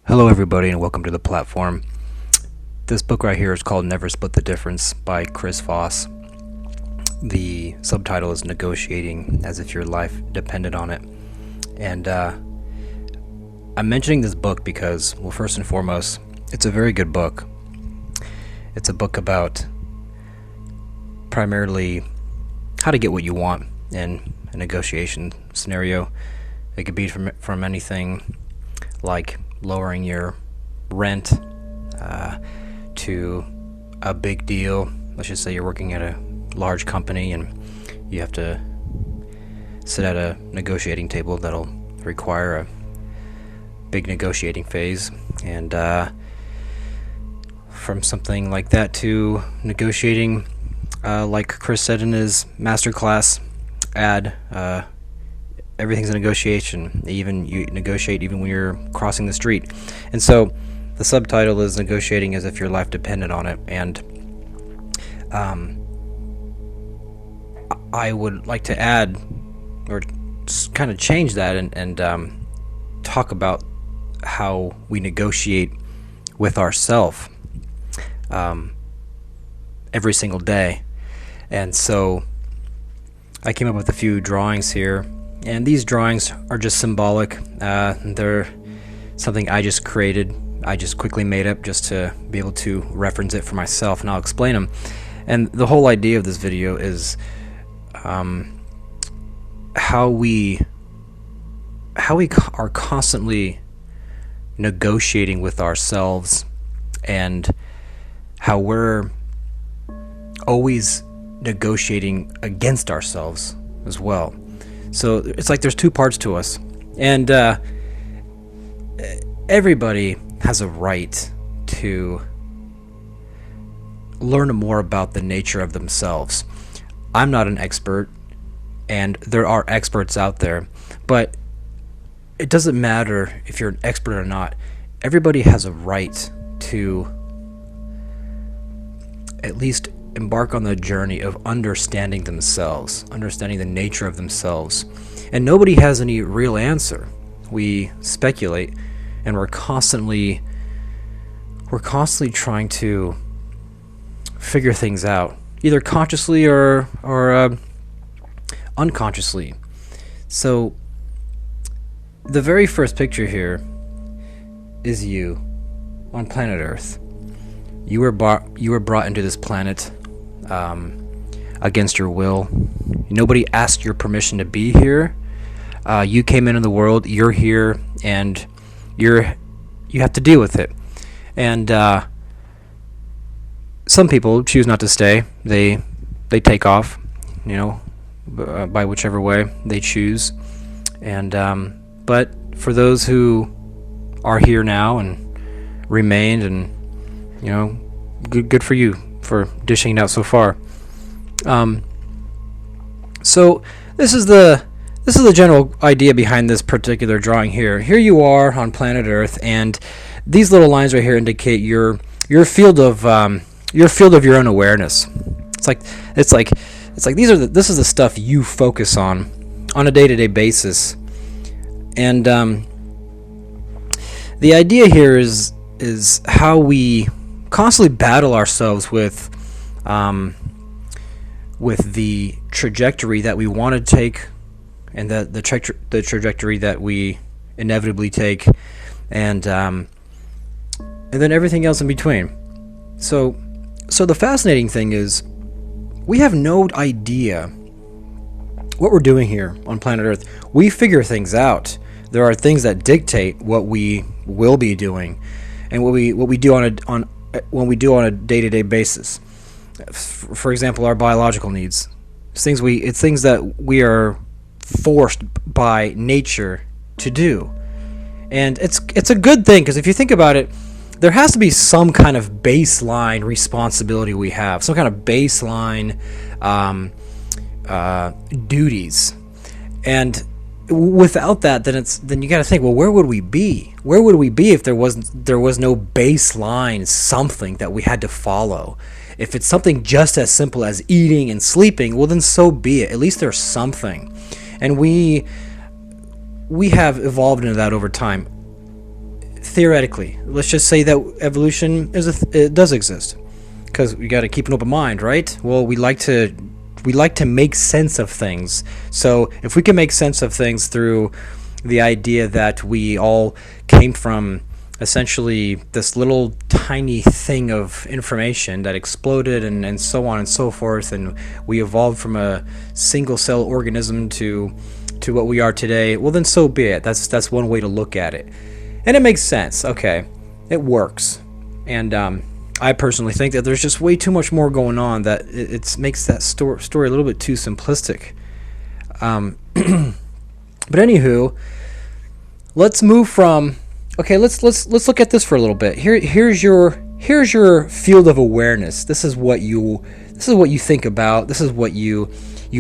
Hello everybody and welcome to the platform. This book right here is called Never Split the Difference by Voss. The subtitle is Negotiating as if your life depended on it. And I'm mentioning this book because, well, first and foremost, it's a very good book. It's a book about primarily how to get what you want in a negotiation scenario. It could be from anything like lowering your rent to a big deal. Let's just say you're working at a large company and you have to sit at a negotiating table that'll require a big negotiating phase, and from something like that to negotiating like Chris said in his masterclass ad, everything's a negotiation. Even you negotiate even when you're crossing the street. And so the subtitle is Negotiating as if your life depended on it. And I would like to add, or kind of change that, and talk about how we negotiate with ourselves every single day. And so I came up with a few drawings here. And these drawings are just symbolic. They're something I just created. I just quickly made up just to be able to reference it for myself, and I'll explain them. And the whole idea of this video is how we are constantly negotiating with ourselves, and how we're always negotiating against ourselves as well. So it's like there's two parts to us, and everybody has a right to learn more about the nature of themselves. I'm not an expert, and there are experts out there, but it doesn't matter if you're an expert or not. Everybody has a right to at least embark on the journey of understanding themselves, understanding the nature of themselves. And nobody has any real answer. We speculate, and we're constantly trying to figure things out, either consciously or unconsciously. So the very first picture here is you on planet Earth. You were brought into this planet against your will. Nobody asked your permission to be here. You came into the world. You're here, and you have to deal with it. And some people choose not to stay. They take off, by whichever way they choose. And but for those who are here now and remained, and good for you for dishing it out so far. So this is the general idea behind this particular drawing here. Here you are on planet Earth, and these little lines right here indicate your field of your own awareness. It's like this is the stuff you focus on a day-to-day basis. And the idea here is how we constantly battle ourselves with the trajectory that we want to take, and the trajectory that we inevitably take, and then everything else in between. So the fascinating thing is, we have no idea what we're doing here on planet Earth. We figure things out. There are things that dictate what we will be doing, and what we do on a day-to-day basis. For example, our biological needs. It's things that we are forced by nature to do. And it's a good thing, because if you think about it, there has to be some kind of baseline responsibility we have, some kind of baseline duties. And without that, then you got to think, well, where would we be? Where would we be if there was no baseline something that we had to follow? If it's something just as simple as eating and sleeping, well, then so be it. At least there's something. And we have evolved into that over time. theoretically, let's just say that evolution it does exist, because we got to keep an open mind, right? Well, we like to make sense of things. So if we can make sense of things through the idea that we all came from essentially this little tiny thing of information that exploded and so on and so forth, and we evolved from a single cell organism to what we are today, well then so be it. That's one way to look at it, and it makes sense. Okay, it works. And I personally think that there's just way too much more going on, that it makes that story a little bit too simplistic. But anywho, let's move from, okay, let's look at this for a little bit. Here's your field of awareness. This is what you think about. This is what you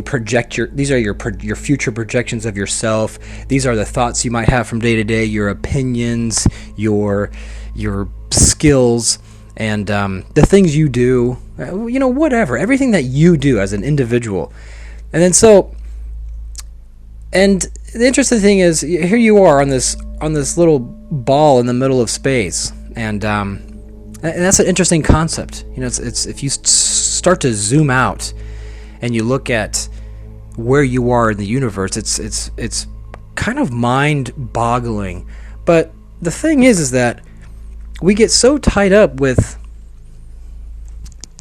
project. These are your future projections of yourself. These are the thoughts you might have from day to day, your opinions, your skills, and the things you do, whatever, everything that you do as an individual. And then and the interesting thing is, here you are on this little ball in the middle of space, and that's an interesting concept. It's if you start to zoom out and you look at where you are in the universe, it's kind of mind-boggling. But the thing is that we get so tied up with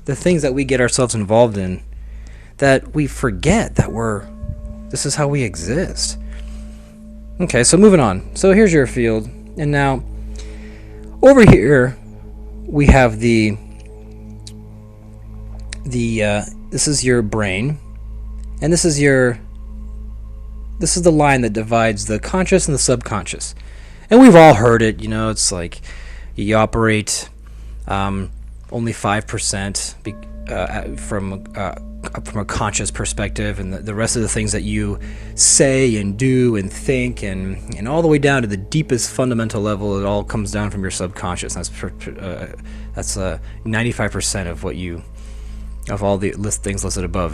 the things that we get ourselves involved in that we forget that this is how we exist. Okay, so moving on. So here's your field, and now over here we have the this is your brain, and this is the line that divides the conscious and the subconscious. And we've all heard it, it's like you operate only 5% from a conscious perspective, and the rest of the things that you say and do and think and all the way down to the deepest fundamental level, it all comes down from your subconscious. That's 95% of all the things listed above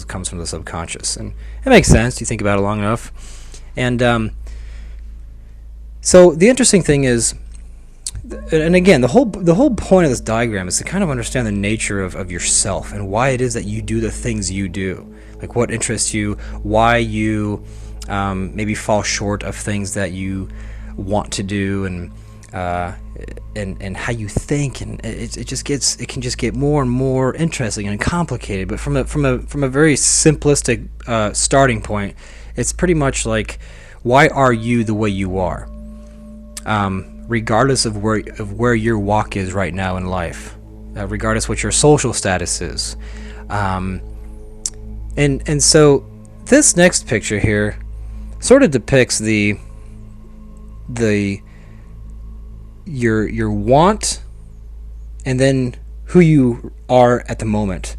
comes from the subconscious, and it makes sense. You think about it long enough, and so the interesting thing is, and again, the whole point of this diagram is to kind of understand the nature of yourself and why it is that you do the things you do, like what interests you, why you maybe fall short of things that you want to do, and how you think, and it can just get more and more interesting and complicated. But from a very simplistic starting point, it's pretty much like, why are you the way you are? Regardless of where your walk is right now in life, regardless what your social status is, and so this next picture here sort of depicts your want, and then who you are at the moment.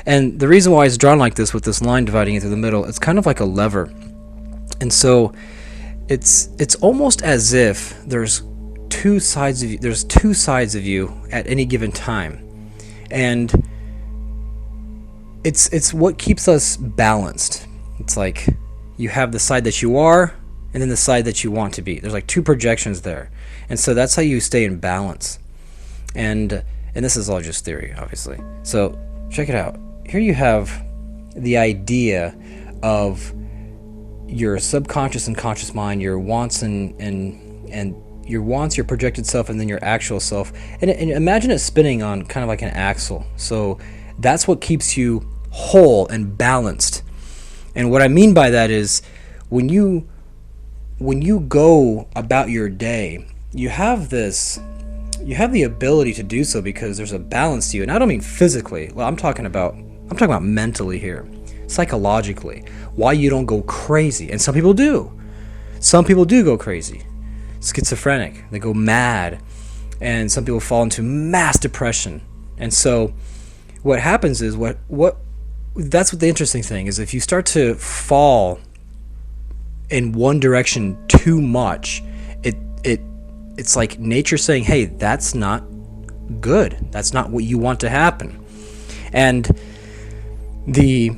And the reason why it's drawn like this, with this line dividing it through the middle, it's kind of like a lever, and so it's almost as if there's two sides of you at any given time, and it's what keeps us balanced. It's like you have the side that you are, and then the side that you want to be. There's like two projections there, and so that's how you stay in balance. And this is all just theory, obviously. So check it out. Here you have the idea of your subconscious and conscious mind, your wants and your wants, your projected self, and then your actual self. And imagine it spinning on kind of like an axle. So that's what keeps you whole and balanced. And what I mean by that is, when you go about your day, you have the ability to do so because there's a balance to you. And I don't mean physically. Well, I'm talking about mentally here, psychologically. Why you don't go crazy. And some people do. Some people do go crazy. Schizophrenic. They go mad. And some people fall into mass depression. And so what happens is, that's what the interesting thing is, if you start to fall in one direction too much, it's like nature saying, hey, that's not good. That's not what you want to happen. And the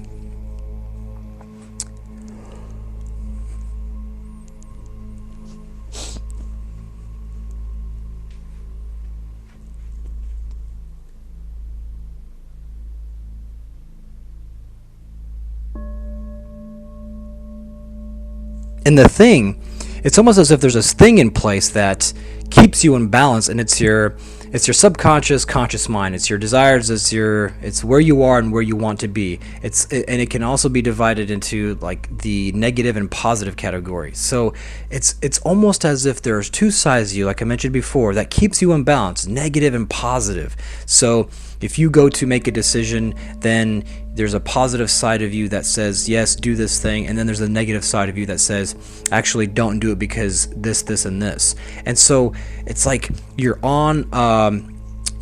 And the thing, it's almost as if there's this thing in place that keeps you in balance, and it's your subconscious, conscious mind. It's your desires. It's where you are and where you want to be. And it can also be divided into like the negative and positive categories. So it's almost as if there's two sides of you, like I mentioned before, that keeps you in balance, negative and positive. So if you go to make a decision, then there's a positive side of you that says, yes, do this thing. And then there's a negative side of you that says, actually, don't do it because this, and this. And so it's like you're on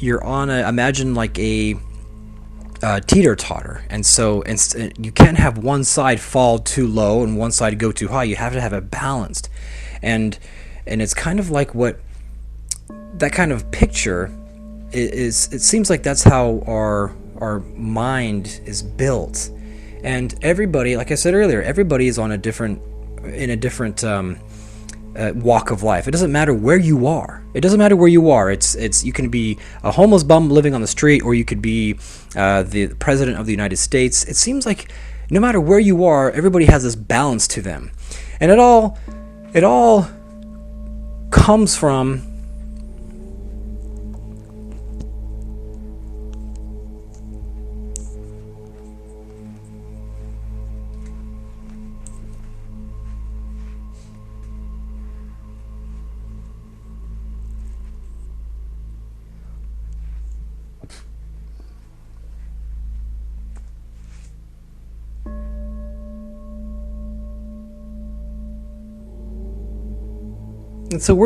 imagine like a teeter-totter. And so you can't have one side fall too low and one side go too high. You have to have it balanced. And it's kind of like what that kind of picture is. It seems like that's how our mind is built. And everybody, like I said earlier, everybody is in a different walk of life. It doesn't matter where you are. It's you can be a homeless bum living on the street, or you could be the president of the United States. It seems like no matter where you are, everybody has this balance to them, and it all comes from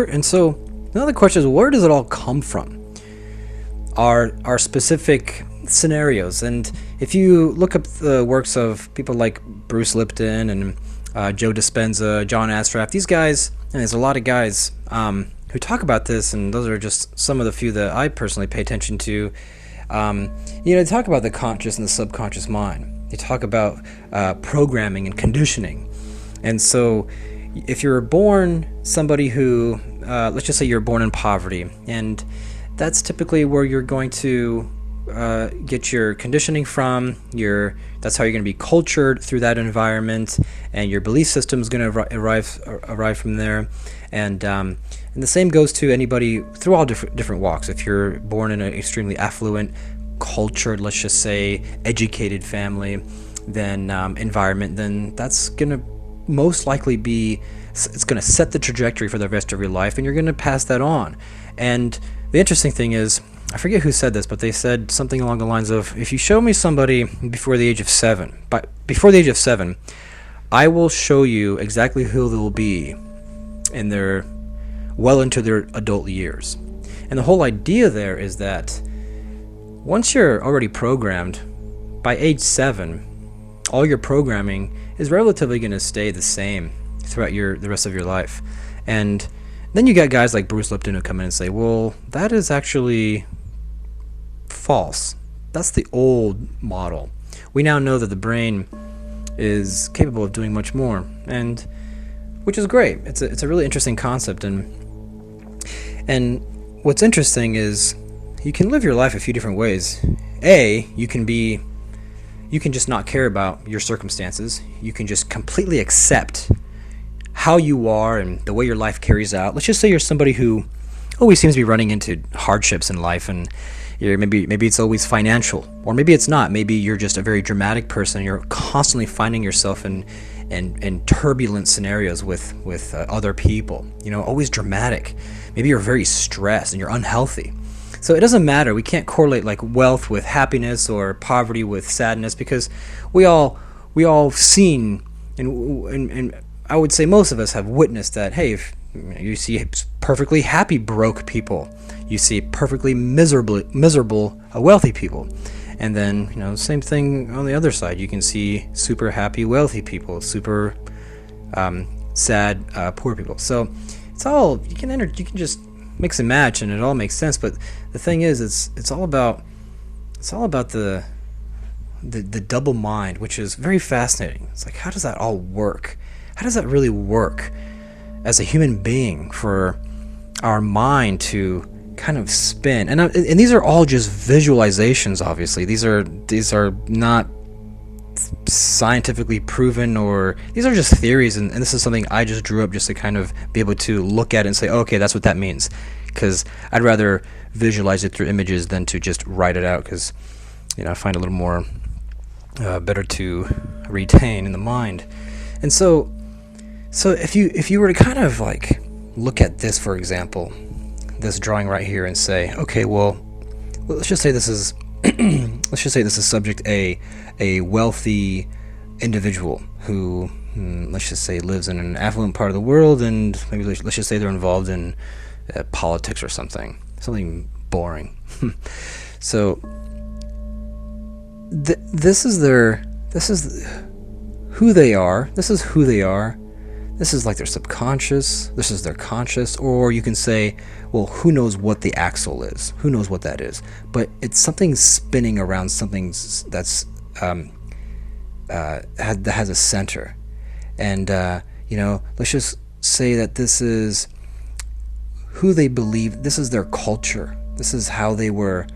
And so another question is, where does it all come from? Our specific scenarios. And if you look up the works of people like Bruce Lipton and Joe Dispenza, John Ashraf, these guys, and there's a lot of guys who talk about this, and those are just some of the few that I personally pay attention to. They talk about the conscious and the subconscious mind. They talk about programming and conditioning. And so if you're born somebody who, let's just say you're born in poverty, and that's typically where you're going to get your conditioning from. That's how you're going to be cultured through that environment, and your belief system is going to arrive from there. And the same goes to anybody through all different walks. If you're born in an extremely affluent, cultured, let's just say educated family, then environment, then that's going to most likely it's going to set the trajectory for the rest of your life, and you're going to pass that on. And the interesting thing is, I forget who said this, but they said something along the lines of, if you show me somebody before the age of 7, I will show you exactly who they'll be well into their adult years. And the whole idea there is that once you're already programmed, by age 7, all your programming is relatively going to stay the same throughout the rest of your life. And then you got guys like Bruce Lipton who come in and say, well, that is actually false. That's the old model. We now know that the brain is capable of doing much more, and which is great. It's a really interesting concept. And what's interesting is you can live your life a few different ways. You can just not care about your circumstances. You can just completely accept how you are and the way your life carries out. Let's just say you're somebody who always seems to be running into hardships in life, and maybe it's always financial, or maybe it's not. Maybe you're just a very dramatic person. You're constantly finding yourself in turbulent scenarios with other people. Always dramatic. Maybe you're very stressed and you're unhealthy. So it doesn't matter. We can't correlate like wealth with happiness or poverty with sadness, because we all seen, and I would say most of us have witnessed that. Hey, if you see perfectly happy broke people, you see perfectly miserable wealthy people, and then same thing on the other side. You can see super happy wealthy people, super sad poor people. So it's all you can just mix and match, and it all makes sense. But the thing is, it's all about the double mind, which is very fascinating. It's like, how does that all work? How does that really work as a human being for our mind to kind of spin? And these are all just visualizations. Obviously, these are not scientifically proven, or these are just theories, and this is something I just drew up just to kind of be able to look at it and say, oh, okay, that's what that means, because I'd rather visualize it through images than to just write it out, because I find it a little more better to retain in the mind. And so if you were to kind of like look at this, for example, this drawing right here, and say, okay, well, let's just say this is subject a wealthy individual who, let's just say, lives in an affluent part of the world, and maybe let's just say they're involved in politics or something boring. So this is who they are. This is who they are. This is like their subconscious. This is their conscious. Or you can say, well, who knows what the axle is? Who knows what that is? But it's something spinning around something that's that has a center. And let's just say that this is who they believe. This is their culture. This is how they were.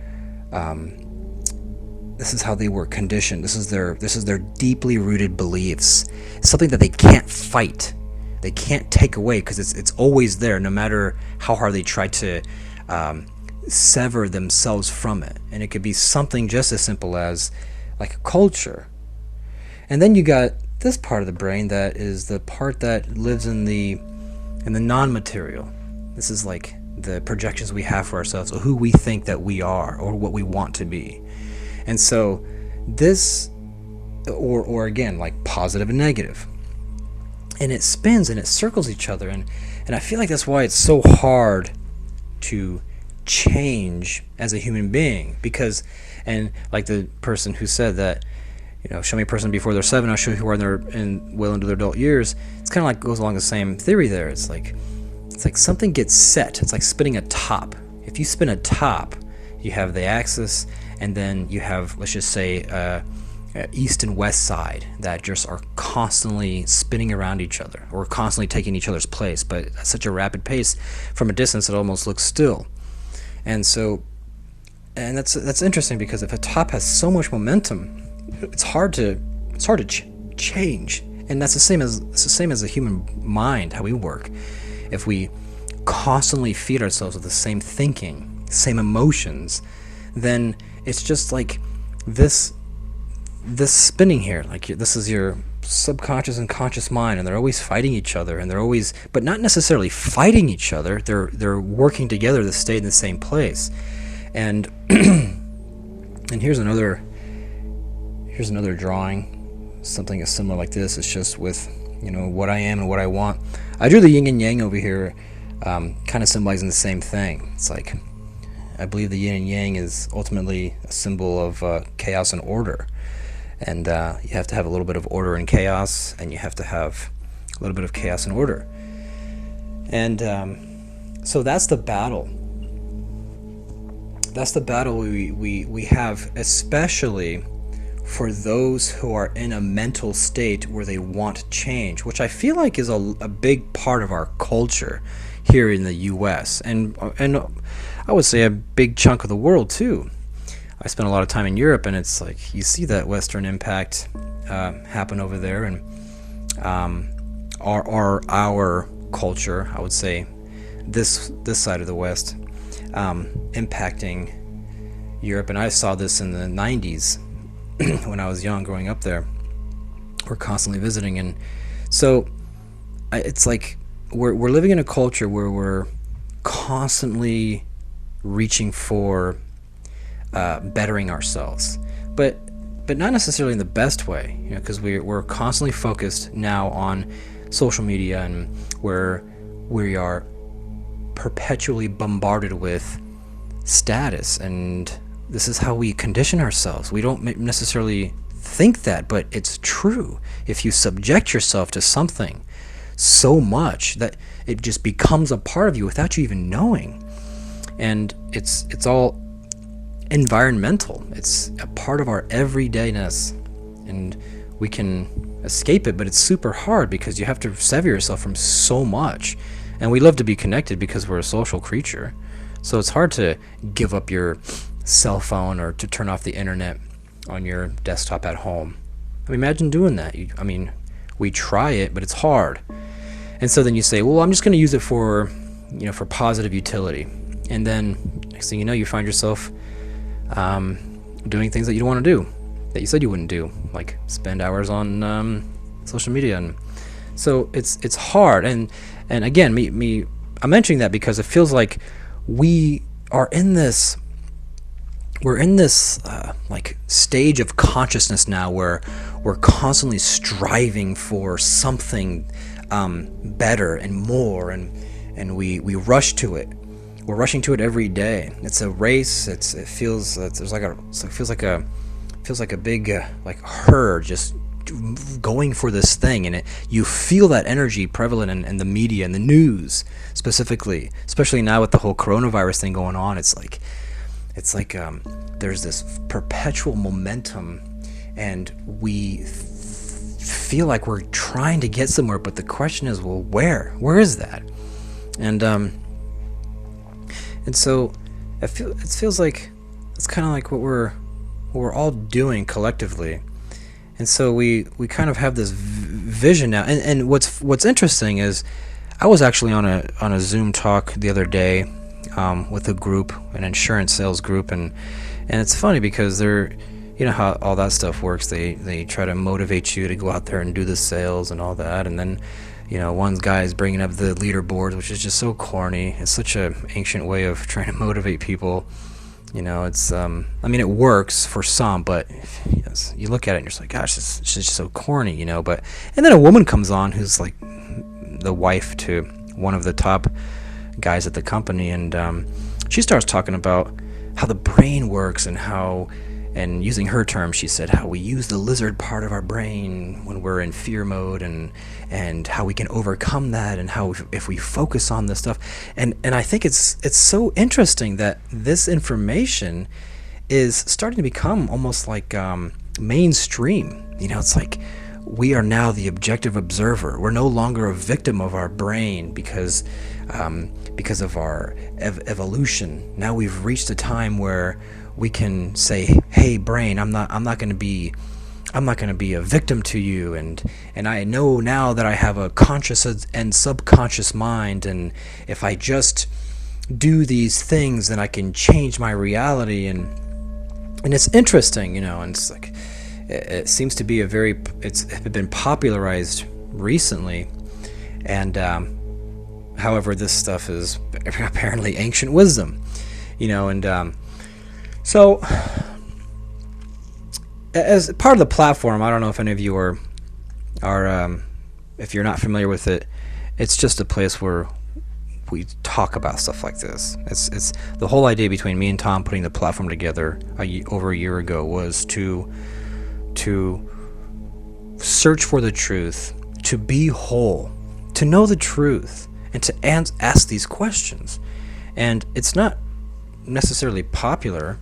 This is how they were conditioned. This is their deeply rooted beliefs. It's something that they can't fight. They can't take away, because it's always there, no matter how hard they try to sever themselves from it. And it could be something just as simple as like a culture. And then you got this part of the brain that is the part that lives in the non-material. This is like the projections we have for ourselves, or who we think that we are, or what we want to be. And so this, or again, like positive and negative. And it spins and it circles each other. And I feel like that's why it's so hard to change as a human being. Because, and like the person who said that, show me a person before they're 7, I'll show you who are well into their adult years. It's kind of like goes along the same theory there. It's like something gets set. It's like spinning a top. If you spin a top, you have the axis, and then you have, let's just say, east and west side that just are constantly spinning around each other, or constantly taking each other's place, but at such a rapid pace, from a distance it almost looks still. And that's interesting, because if a top has so much momentum, it's hard to change. And that's the same as the human mind, how we work. If we constantly feed ourselves with the same thinking, same emotions, then it's just like this spinning here. Like, this is your subconscious and conscious mind, and they're always fighting each other, and but not necessarily fighting each other. They're working together to stay in the same place. And and here's another drawing, something as similar like this. It's just with what I am and what I want. I drew the yin and yang over here, kind of symbolizing the same thing. It's like, I believe the yin and yang is ultimately a symbol of chaos and order. And you have to have a little bit of order and chaos, and you have to have a little bit of chaos and order. And so that's the battle. That's the battle we have, especially for those who are in a mental state where they want change, which I feel like is a big part of our culture here in the U.S. and I would say a big chunk of the world too. I spent a lot of time in Europe, and it's like you see that Western impact happen over there, and our culture, I would say, this side of the West, impacting Europe. And I saw this in the 90s when I was young, growing up there. We're constantly visiting, and so it's like we're living in a culture where we're constantly reaching for bettering ourselves, but not necessarily in the best way, because we're constantly focused now on social media, and where we are perpetually bombarded with status, and this is how we condition ourselves. We don't necessarily think that, but it's true. If you subject yourself to something so much that it just becomes a part of you without you even knowing, and it's all environmental. It's a part of our everydayness, and we can escape it, but it's super hard because you have to sever yourself from so much. And we love to be connected because we're a social creature, so it's hard to give up your cell phone or to turn off the internet on your desktop at home. I mean, imagine doing that. We try it, but it's hard. And so then you say, well, I'm just going to use it for, for positive utility. And then next thing you know, you find yourself doing things that you don't want to do, that you said you wouldn't do, like spend hours on social media. And so it's hard. And again, I'm mentioning that because it feels like we're in this like stage of consciousness now where we're constantly striving for something better and more, and we rush to it. We're rushing to it every day. It's a race. It feels like a big like herd just going for this thing, and you feel that energy prevalent in the media and the news specifically, especially now with the whole coronavirus thing going on. It's like there's this perpetual momentum, and we feel like we're trying to get somewhere, but the question is, well, where is that? And so it feels like it's kind of like what we're all doing collectively. And so we kind of have this vision now. And what's interesting is I was actually on a Zoom talk the other day with a group, an insurance sales group, and it's funny because they're, how all that stuff works. They try to motivate you to go out there and do the sales and all that, and then one guy is bringing up the leaderboards, which is just so corny. It's such an ancient way of trying to motivate people. It's it works for some, but you look at it and you're just like, gosh, it's just so corny, but and then a woman comes on who's like the wife to one of the top guys at the company, and she starts talking about how the brain works and using her term, she said how we use the lizard part of our brain when we're in fear mode, and how we can overcome that, and how if we focus on this stuff. And I think it's so interesting that this information is starting to become almost like mainstream. It's like we are now the objective observer. We're no longer a victim of our brain because of our evolution. Now we've reached a time where we can say, hey brain, I'm not going to be a victim to you, and I know now that I have a conscious and subconscious mind, and if I just do these things, then I can change my reality. And it's interesting, and it's like it seems to be it's been popularized recently, and however, this stuff is apparently ancient wisdom, and so as part of the platform, I don't know if any of you are if you're not familiar with it, it's just a place where we talk about stuff like this. It's the whole idea between me and Tom putting the platform together over a year ago was to search for the truth, to be whole, to know the truth, and to ask these questions. And it's not necessarily popular,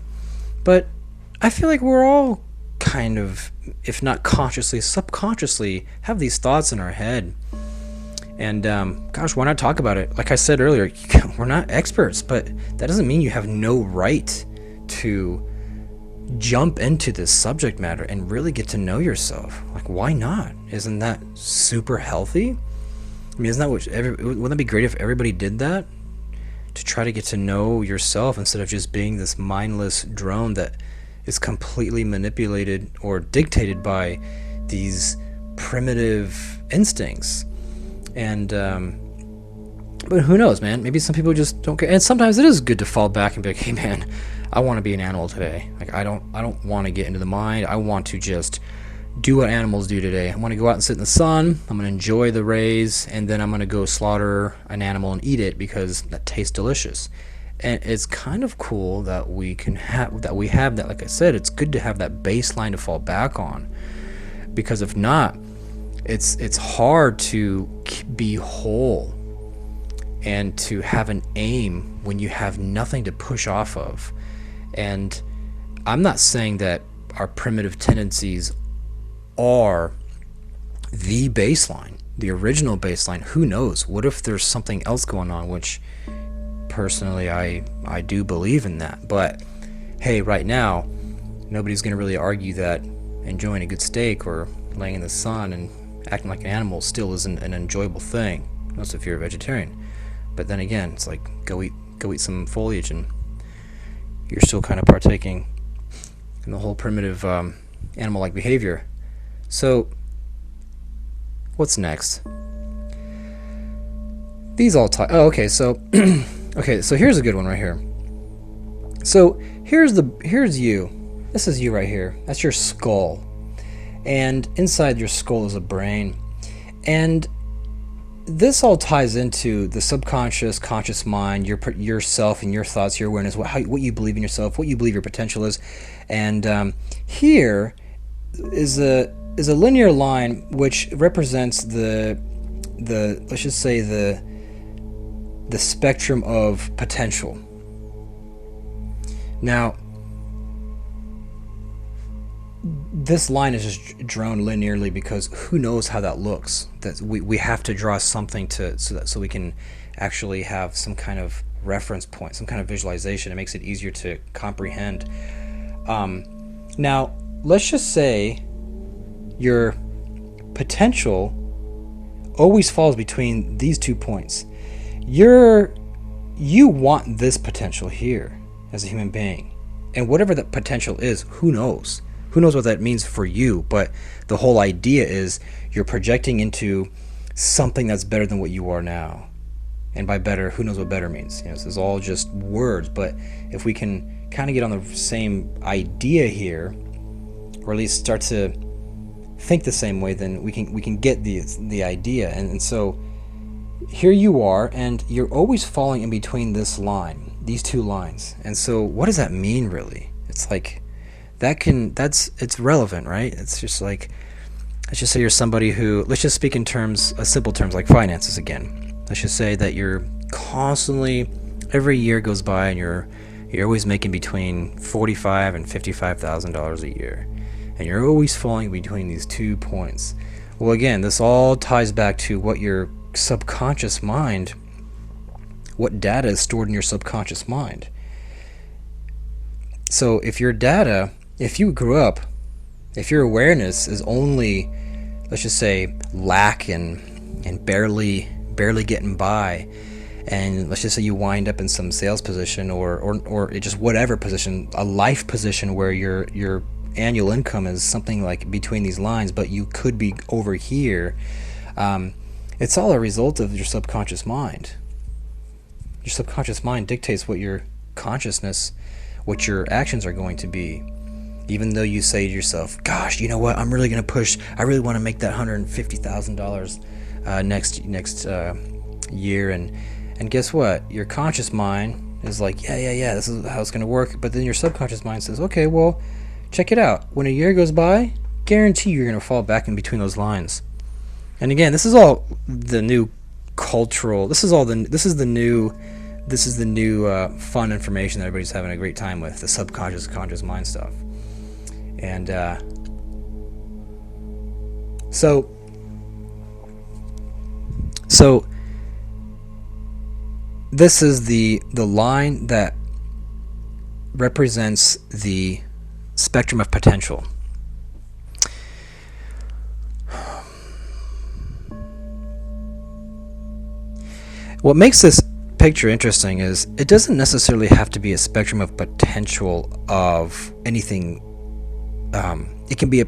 but I feel like we're all kind of, if not consciously, subconsciously have these thoughts in our head. And gosh, why not talk about it? Like I said earlier, we're not experts, but that doesn't mean you have no right to jump into this subject matter and really get to know yourself. Like, why not? Isn't that super healthy? I mean, wouldn't that be great if everybody did that? To try to get to know yourself instead of just being this mindless drone that is completely manipulated or dictated by these primitive instincts. And but who knows, man? Maybe some people just don't care. And sometimes it is good to fall back and be like, hey man, I want to be an animal today. Like I don't want to get into the mind. I want to just do what animals do today. I want to go out and sit in the sun. I'm going to enjoy the rays, and then I'm going to go slaughter an animal and eat it because that tastes delicious. And it's kind of cool that we have that. Like I said, it's good to have that baseline to fall back on, because if not, it's hard to be whole and to have an aim when you have nothing to push off of. And I'm not saying that our primitive tendencies are the baseline, the original baseline. Who knows? What if there's something else going on, which personally I do believe in that. But hey, right now nobody's going to really argue that enjoying a good steak or laying in the sun and acting like an animal still isn't an enjoyable thing, unless if you're a vegetarian. But then again, it's like go eat some foliage, and you're still kind of partaking in the whole primitive animal-like behavior. So, what's next? These all tie. Oh, okay. So, okay. So here's a good one right here. So here's you. This is you right here. That's your skull, and inside your skull is a brain, and this all ties into the subconscious, conscious mind, yourself and your thoughts, your awareness, what you believe in yourself, what you believe your potential is, and here is a linear line which represents the let's just say the spectrum of potential. Now, this line is just drawn linearly because who knows how that looks. That we have to draw something so we can actually have some kind of reference point, some kind of visualization. It makes it easier to comprehend. Now, let's just say your potential always falls between these 2 points. You want this potential here as a human being, and whatever that potential is, who knows? Who knows what that means for you? But the whole idea is you're projecting into something that's better than what you are now. And by better, who knows what better means? This is all just words. But if we can kind of get on the same idea here, or at least start to think the same way, then we can get the idea. And so here you are, and you're always falling in between this line, these 2 lines. And so what does that mean, really? It's like it's relevant, right? It's just like, let's just say you're somebody who, let's just speak in simple terms like finances again. Let's just say that you're constantly, every year goes by, and you're always making between $45,000 and $55,000 a year, and you're always falling between these 2 points. Well, again, this all ties back to what your subconscious mind, what data is stored in your subconscious mind. So if your data, if you grew up, if your awareness is only, let's just say, lack and barely getting by, and let's just say you wind up in some sales position or just whatever position, a life position where your annual income is something like between these lines, but you could be over here, it's all a result of your subconscious mind. Your subconscious mind dictates what your consciousness, what your actions are going to be. Even though you say to yourself, gosh, you know what, I'm really going to push, I really want to make that $150,000 next year, and guess what? Your conscious mind is like, yeah, this is how it's going to work, but then your subconscious mind says, okay, well, check it out. When a year goes by, guarantee you're going to fall back in between those lines. And again, this is all the new cultural, this is the new fun information that everybody's having a great time with, the subconscious, conscious mind stuff. And so this is the line that represents the spectrum of potential. What makes this picture interesting is it doesn't necessarily have to be a spectrum of potential of anything. It could be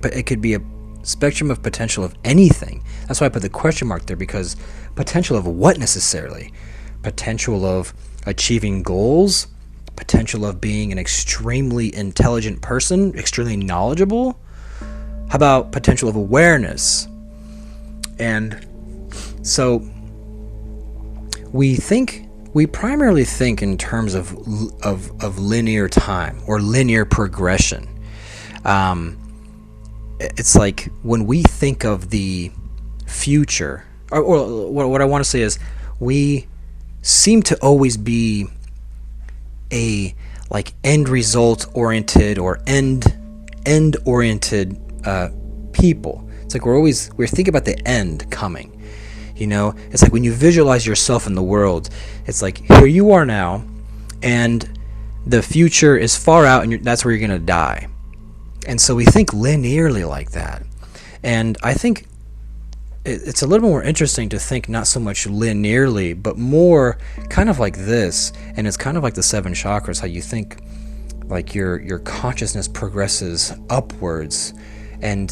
a spectrum of potential of anything. That's why I put the question mark there, because potential of what necessarily? Potential of achieving goals, potential of being an extremely intelligent person, extremely knowledgeable. How about potential of awareness? And so we primarily think in terms of linear time or linear progression. It's like when we think of the future, or what I want to say is, we seem to always be a like end result oriented or end oriented people. It's like we're thinking about the end coming. It's like when you visualize yourself in the world, it's like here you are now, and the future is far out, and that's where you're going to die. And so we think linearly like that. And I think it's a little more interesting to think not so much linearly, but more kind of like this. And it's kind of like the 7 chakras, how you think like your consciousness progresses upwards. And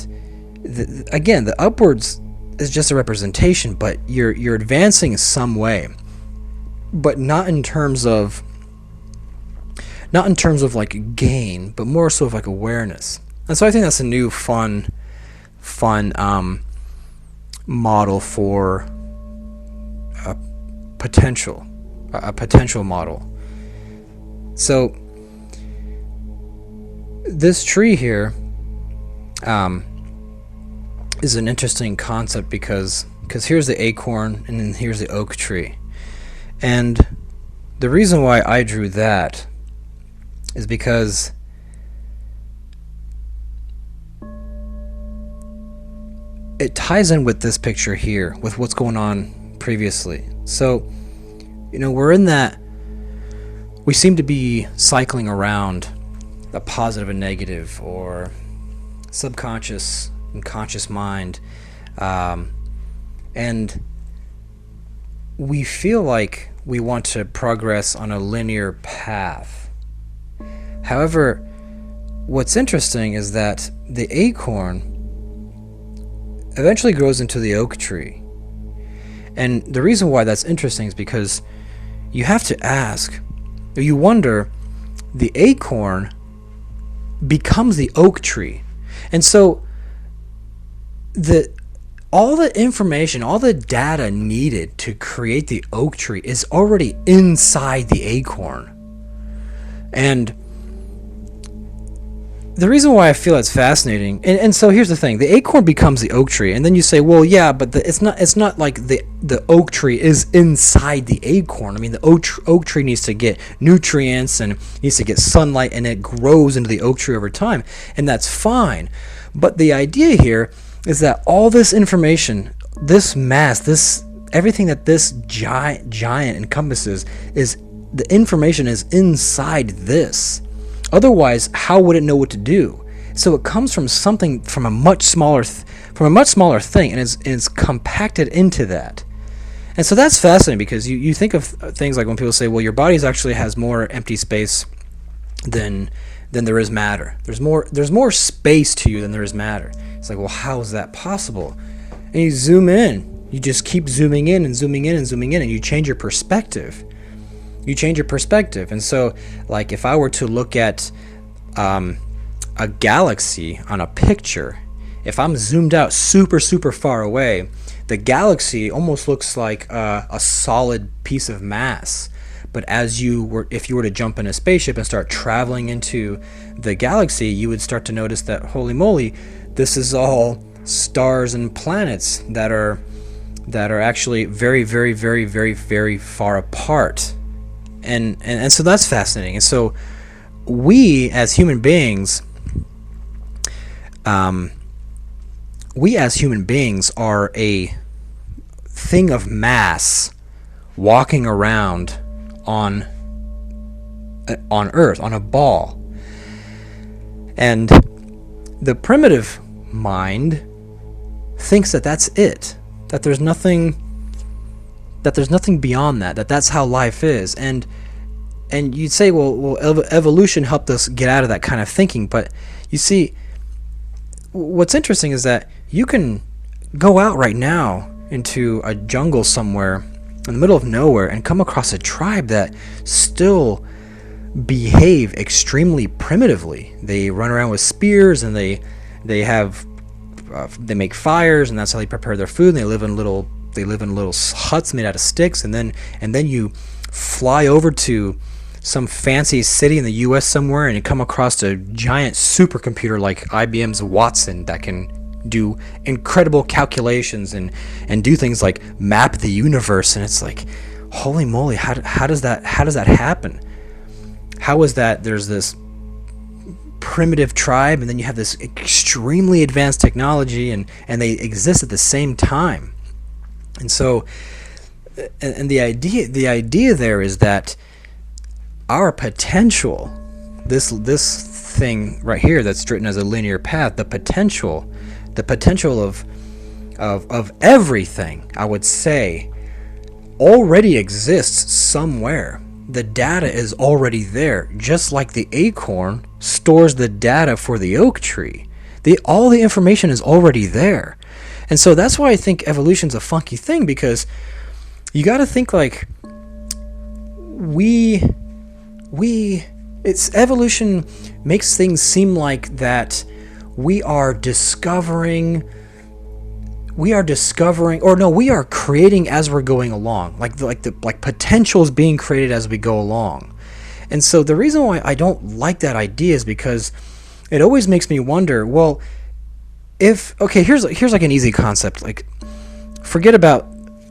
again, the upwards is just a representation, but you're advancing some way, but not in terms of like gain, but more so of like awareness. And so I think that's a new fun model for a potential model. So this tree here is an interesting concept because here's the acorn and then here's the oak tree. And the reason why I drew that is because it ties in with this picture here, with what's going on previously. So, we're in that, we seem to be cycling around a positive and negative, or subconscious and conscious mind, and we feel like we want to progress on a linear path. However, what's interesting is that the acorn eventually grows into the oak tree. And the reason why that's interesting is because you have to ask, or you wonder, the acorn becomes the oak tree. And so all the information, all the data needed to create the oak tree is already inside the acorn. And the reason why I feel it's fascinating, and so here's the thing: the acorn becomes the oak tree, and then you say, well, yeah, but it's not like the oak tree is inside the acorn. I mean, the oak tree needs to get nutrients and needs to get sunlight, and it grows into the oak tree over time, and that's fine. But the idea here is that all this information, this mass, everything that this giant encompasses, is the information is inside this. Otherwise, how would it know what to do? So it comes from something, from a much smaller thing, and it's compacted into that. And so that's fascinating, because you think of things like when people say, well, your body actually has more empty space than there is matter. There's more space to you than there is matter. It's like, well, how is that possible? And you zoom in. You just keep zooming in and zooming in and zooming in, and you change your perspective. And so, like, if I were to look at a galaxy on a picture, if I'm zoomed out super, super far away, the galaxy almost looks like a solid piece of mass. But if you were to jump in a spaceship and start traveling into the galaxy, you would start to notice that, holy moly, this is all stars and planets that are actually very, very, very, very, very far apart. And so that's fascinating. And so we as human beings are a thing of mass walking around on Earth, on a ball. And the primitive mind thinks that that's it, that there's nothing beyond that, that's how life is. And you'd say, well, evolution helped us get out of that kind of thinking. But you see, what's interesting is that you can go out right now into a jungle somewhere in the middle of nowhere and come across a tribe that still behave extremely primitively. They run around with spears, and they make fires, and that's how they prepare their food. And they live in little huts made out of sticks, and then you fly over to some fancy city in the US somewhere, and you come across a giant supercomputer like IBM's Watson that can do incredible calculations and do things like map the universe. And it's like, holy moly, how does that happen? How is that there's this primitive tribe, and then you have this extremely advanced technology, and they exist at the same time? And so, and the idea there is that our potential, this thing right here that's written as a linear path, the potential the potential of everything, I would say, already exists somewhere. The data is already there, just like the acorn stores the data for the oak tree. All the information is already there. And so that's why I think evolution's a funky thing, because you got to think like it's evolution makes things seem like that we are creating as we're going along, like potentials being created as we go along. And so the reason why I don't like that idea is because it always makes me wonder, well, here's like an easy concept. Like, forget about,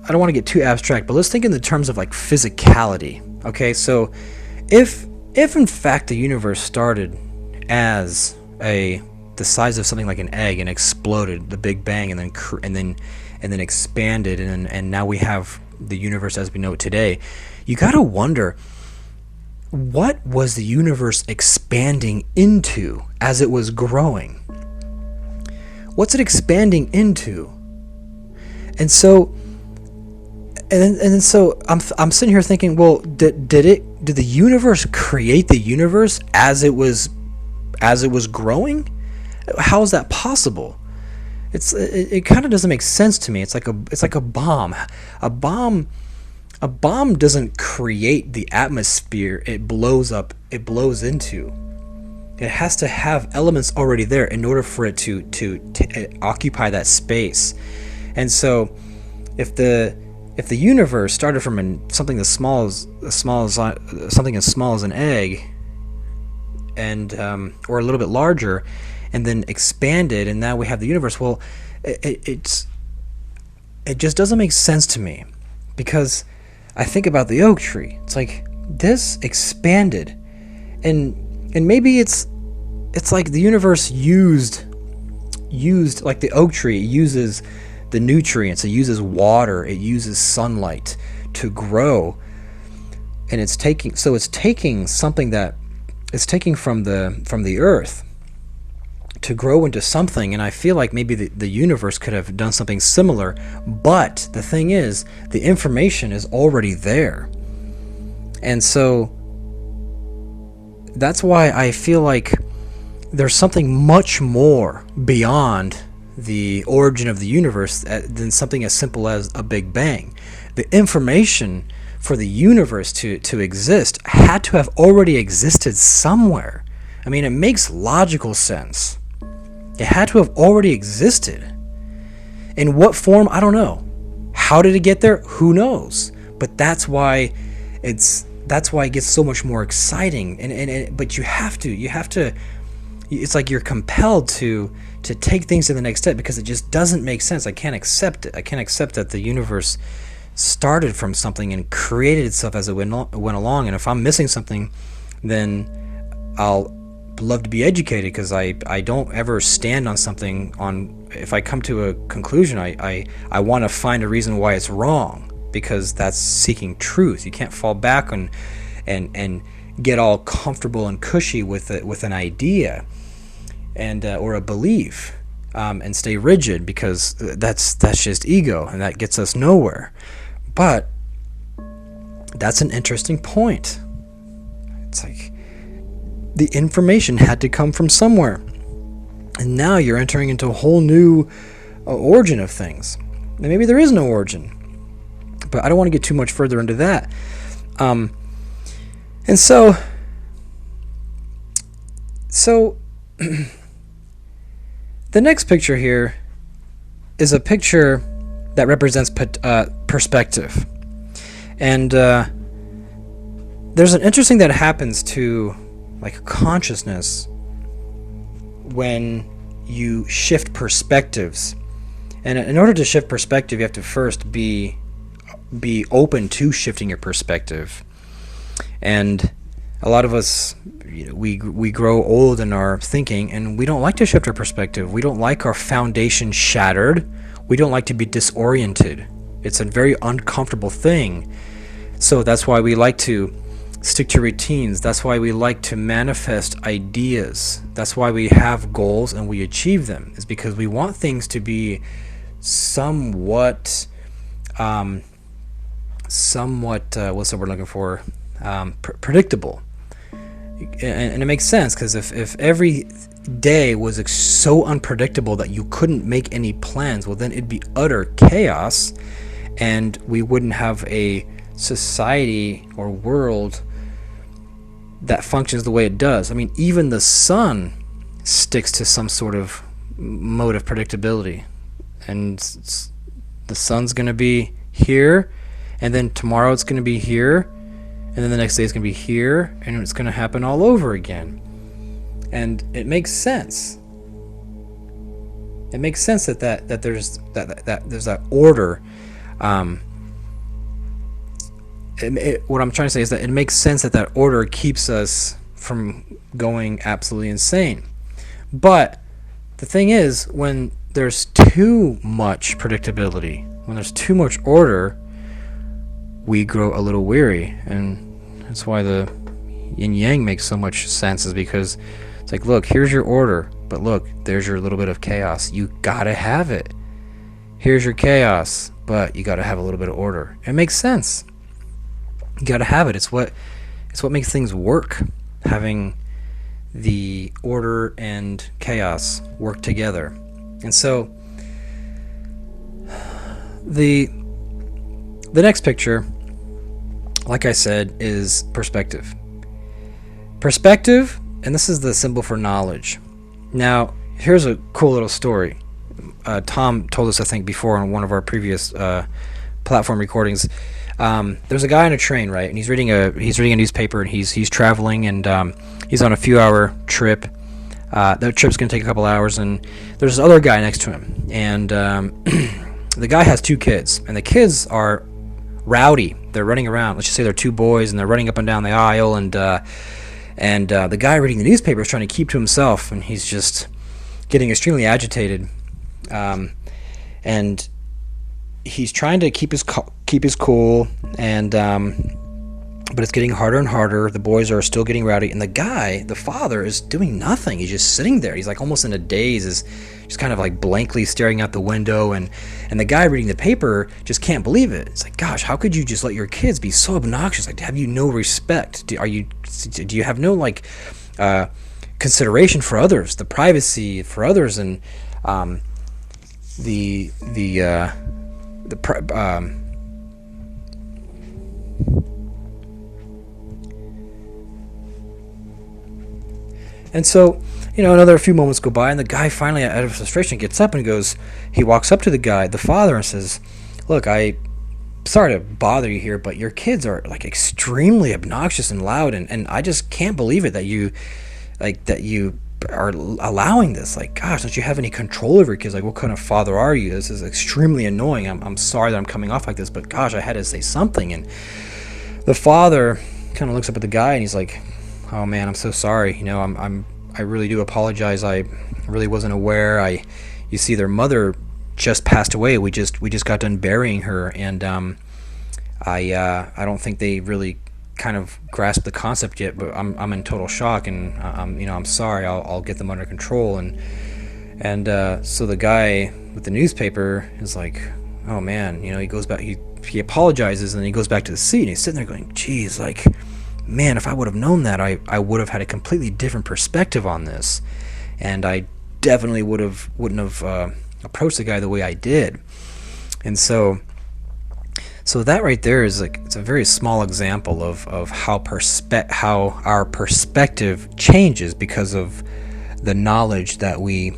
I don't want to get too abstract, but let's think in the terms of like physicality. Okay, so if in fact the universe started as the size of something like an egg and exploded, the Big Bang, and then expanded, and now we have the universe as we know it today, you gotta wonder, what was the universe expanding into as it was growing? What's it expanding into? And so, and so I'm sitting here thinking, well, did the universe create the universe as it was growing? How is that possible? It kind of doesn't make sense to me. It's like a bomb. A bomb doesn't create the atmosphere it blows up, it blows into. It has to have elements already there in order for it to occupy that space. And so if the universe started from something as small as an egg, and or a little bit larger, and then expanded, and now we have the universe, well, it just doesn't make sense to me, because I think about the oak tree. It's like, this expanded, and maybe it's like the universe used like the oak tree, it uses the nutrients, it uses water, it uses sunlight to grow, and it's taking something that it's taking from the earth to grow into something. And I feel like maybe the universe could have done something similar, but the thing is, the information is already there. And so that's why I feel like there's something much more beyond the origin of the universe than something as simple as a Big Bang. The information for the universe to exist had to have already existed somewhere. I mean, it makes logical sense. It had to have already existed. In what form? I don't know. How did it get there? Who knows? But that's why it gets so much more exciting. But you have to. It's like you're compelled to take things to the next step, because it just doesn't make sense. I can't accept it. I can't accept that the universe started from something and created itself as it went along. And if I'm missing something, then I'll love to be educated, because I don't ever stand on something. If I come to a conclusion, I want to find a reason why it's wrong, because that's seeking truth. You can't fall back and get all comfortable and cushy with an idea and or a belief, and stay rigid, because that's just ego, and that gets us nowhere. But that's an interesting point. It's like the information had to come from somewhere, and now you're entering into a whole new origin of things. And maybe there is no origin, but I don't want to get too much further into that. And so the next picture here is a picture that represents perspective. And there's an interesting that happens to like consciousness when you shift perspectives. And in order to shift perspective, you have to first be open to shifting your perspective. And a lot of us, we grow old in our thinking, and we don't like to shift our perspective. We don't like our foundation shattered. We don't like to be disoriented. It's a very uncomfortable thing. So that's why we like to stick to routines. That's why we like to manifest ideas. That's why we have goals and we achieve them. Is because we want things to be somewhat what's the word looking for? Predictable. And it makes sense, because if every day was so unpredictable that you couldn't make any plans, well, then it'd be utter chaos, and we wouldn't have a society or world that functions the way it does. I mean, even the sun sticks to some sort of mode of predictability, and the sun's going to be here, and then tomorrow it's going to be here, and then the next day it's going to be here, and it's going to happen all over again. And it makes sense. It makes sense that there's that order. What I'm trying to say is that it makes sense that order keeps us from going absolutely insane. But the thing is, when there's too much predictability, when there's too much order, we grow a little weary. And that's why the yin yang makes so much sense, is because it's like, look, here's your order, but look, there's your little bit of chaos. You gotta have it. Here's your chaos, but you gotta have a little bit of order. It makes sense. You gotta have it. It's what makes things work. Having the order and chaos work together. And so the next picture, like I said, is perspective. Perspective, and this is the symbol for knowledge. Now, here's a cool little story. Tom told us, I think, before on one of our previous platform recordings. There's a guy on a train, right? And he's reading a newspaper, and he's traveling, and he's on a few-hour trip. That trip's going to take a couple hours, and there's this other guy next to him. And the guy has two kids, and the kids are rowdy. They're running around. Let's just say they're two boys, and they're running up and down the aisle, and the guy reading the newspaper is trying to keep to himself, and he's just getting extremely agitated. And he's trying to keep his cool, and but it's getting harder and harder. The boys are still getting rowdy, and the father, is doing nothing. He's just sitting there. He's like almost in a daze, is just kind of like blankly staring out the window, and the guy reading the paper just can't believe it. It's like, gosh, how could you just let your kids be so obnoxious? Like, have you no respect? Do you have no consideration for others, the privacy for others, and and so, another few moments go by, and the guy finally, out of frustration, gets up and he walks up to the father, and says, look, I'm sorry to bother you here, but your kids are like extremely obnoxious and loud, and I just can't believe it that you are allowing this. Like, gosh, don't you have any control over your kids? Like, what kind of father are you? This is extremely annoying. I'm sorry that I'm coming off like this, but gosh, I had to say something. And the father kind of looks up at the guy, and he's like, oh man, I'm so sorry. I really do apologize. I really wasn't aware. You see, their mother just passed away. We just got done burying her, and I don't think they really kind of grasp the concept yet, but I'm in total shock, and I'm sorry. I'll get them under control. And so the guy with the newspaper is like, oh man, he goes back, he apologizes, and he goes back to the seat, and he's sitting there going, geez, like, man, if I would have known that, I would have had a completely different perspective on this, and I definitely wouldn't have approached the guy the way I did. And so that right there is it's a very small example of how our perspective changes because of the knowledge that we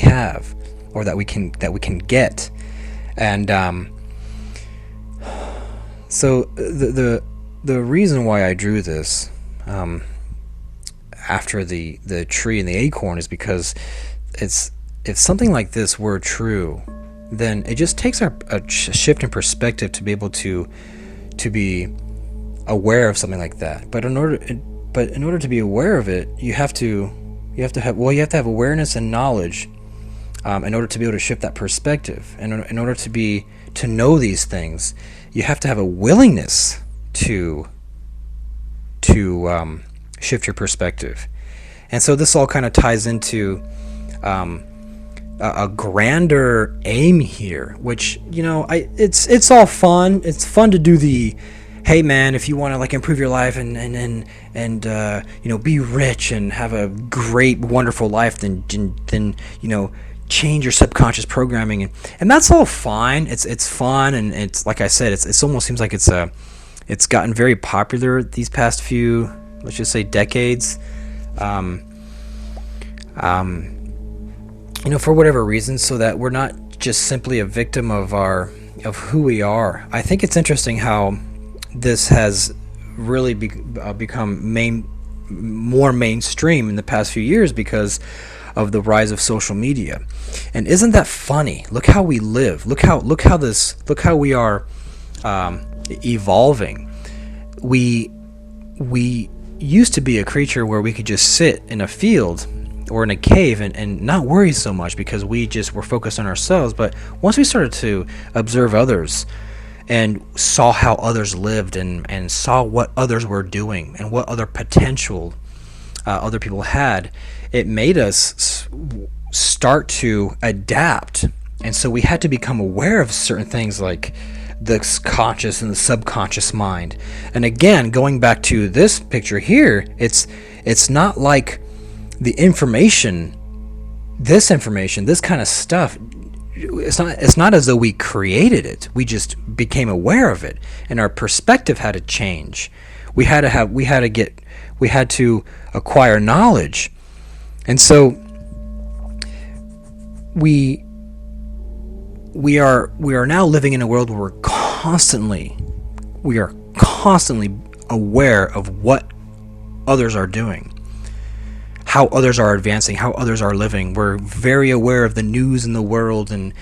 have, or that we can get. And so the reason why I drew this after the tree and the acorn is because if something like this were true, then it just takes a shift in perspective to be able to be aware of something like that. But in order to be aware of it, you have to have awareness and knowledge in order to be able to shift that perspective. And in order to know these things, you have to have a willingness to shift your perspective. And so this all kind of ties into a grander aim here, which, it's all fun. It's fun to do the, hey man, if you want to like improve your life and be rich and have a great, wonderful life, then change your subconscious programming, and that's all fine. It's fun, and it's like I said, it's almost seems like it's gotten very popular these past few, let's just say, decades. For whatever reason, so that we're not just simply a victim of who we are. I think it's interesting how this has really become more mainstream in the past few years because of the rise of social media. And isn't that funny? Look how we live. Look how we are evolving. We used to be a creature where we could just sit in a field or in a cave and not worry so much because we just were focused on ourselves. But once we started to observe others and saw how others lived and saw what others were doing and what other potential other people had, it made us start to adapt. And so we had to become aware of certain things like the conscious and the subconscious mind. And again, going back to this picture here, it's not like the information, this kind of stuff, it's not as though we created it. We just became aware of it, and our perspective had to change. We had to acquire knowledge. And so we are now living in a world where we are constantly aware of what others are doing, how others are advancing, how others are living. We're very aware of the news in the world, and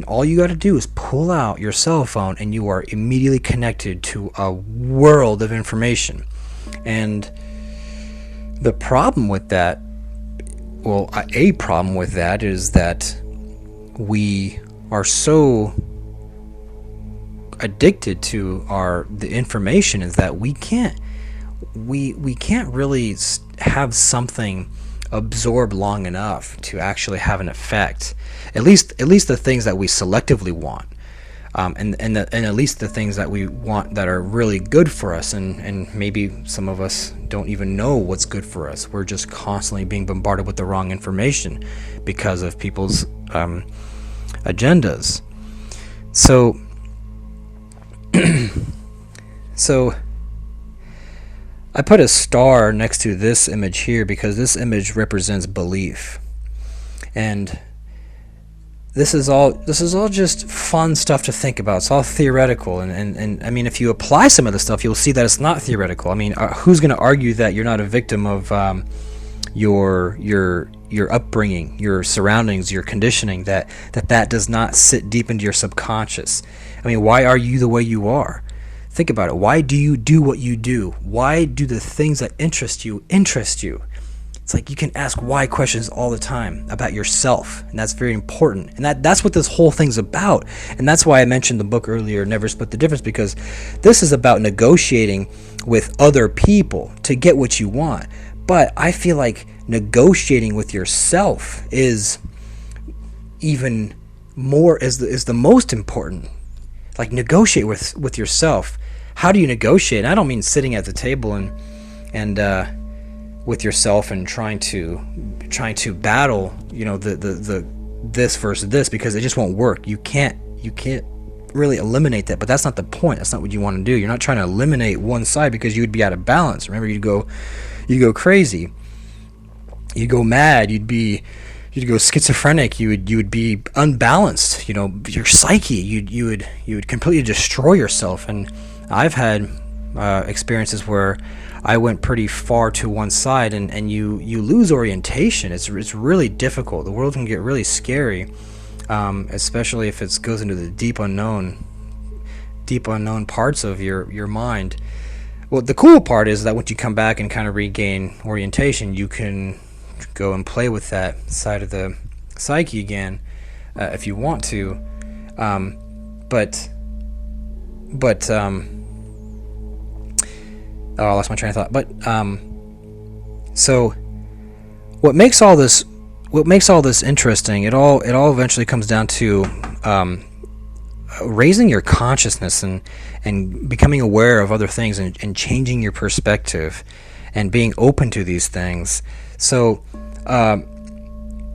all you got to do is pull out your cell phone and you are immediately connected to a world of information. And the problem with that, a problem with that is that we are so addicted to the information is that we can't really have something absorb long enough to actually have an effect. At least the things that we selectively want, and at least the things that we want that are really good for us. And maybe some of us don't even know what's good for us. We're just constantly being bombarded with the wrong information because of people's agendas. So I put a star next to this image here because this image represents belief. And this is all just fun stuff to think about. It's all theoretical, and I mean, if you apply some of the stuff, you'll see that it's not theoretical. I mean, who's going to argue that you're not a victim of your upbringing, your surroundings, your conditioning, that does not sit deep into your subconscious? I mean, why are you the way you are? Think about it. Why do you do what you do? Why do the things that interest you? It's like you can ask why questions all the time about yourself, and that's very important. And that's what this whole thing's about. And that's why I mentioned the book earlier, Never Split the Difference, because this is about negotiating with other people to get what you want. But I feel like negotiating with yourself is even more, is the most important. Like, negotiate with yourself. How do you negotiate? I don't mean sitting at the table and with yourself and trying to battle, the this versus this, because it just won't work. You can't really eliminate that, but that's not the point. That's not what you want to do. You're not trying to eliminate one side because you would be out of balance. Remember, you go crazy, you go mad, you'd go schizophrenic, you would be unbalanced. Your psyche, you would completely destroy yourself. And I've had experiences where I went pretty far to one side, and you lose orientation. It's really difficult. The world can get really scary, especially if it goes into the deep unknown parts of your mind. Well, the cool part is that once you come back and kind of regain orientation, you can go and play with that side of the psyche again, if you want to. Oh, I lost my train of thought. But so what makes all this interesting? It all eventually comes down to raising your consciousness and becoming aware of other things and changing your perspective and being open to these things. So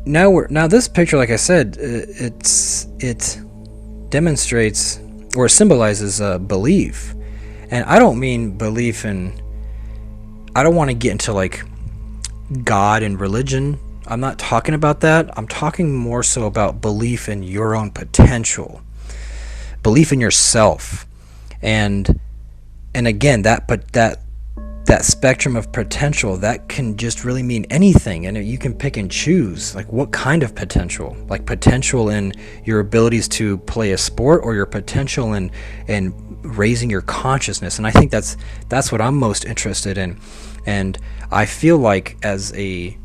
now this picture, like I said, it demonstrates or symbolizes belief. And I don't mean belief in, I don't want to get into like God and religion. I'm not talking about that. I'm talking more so about belief in your own potential, belief in yourself. And again, that spectrum of potential, that can just really mean anything, and you can pick and choose like what kind of potential, like potential in your abilities to play a sport, or your potential in raising your consciousness. And I think that's what I'm most interested in. And I feel like as a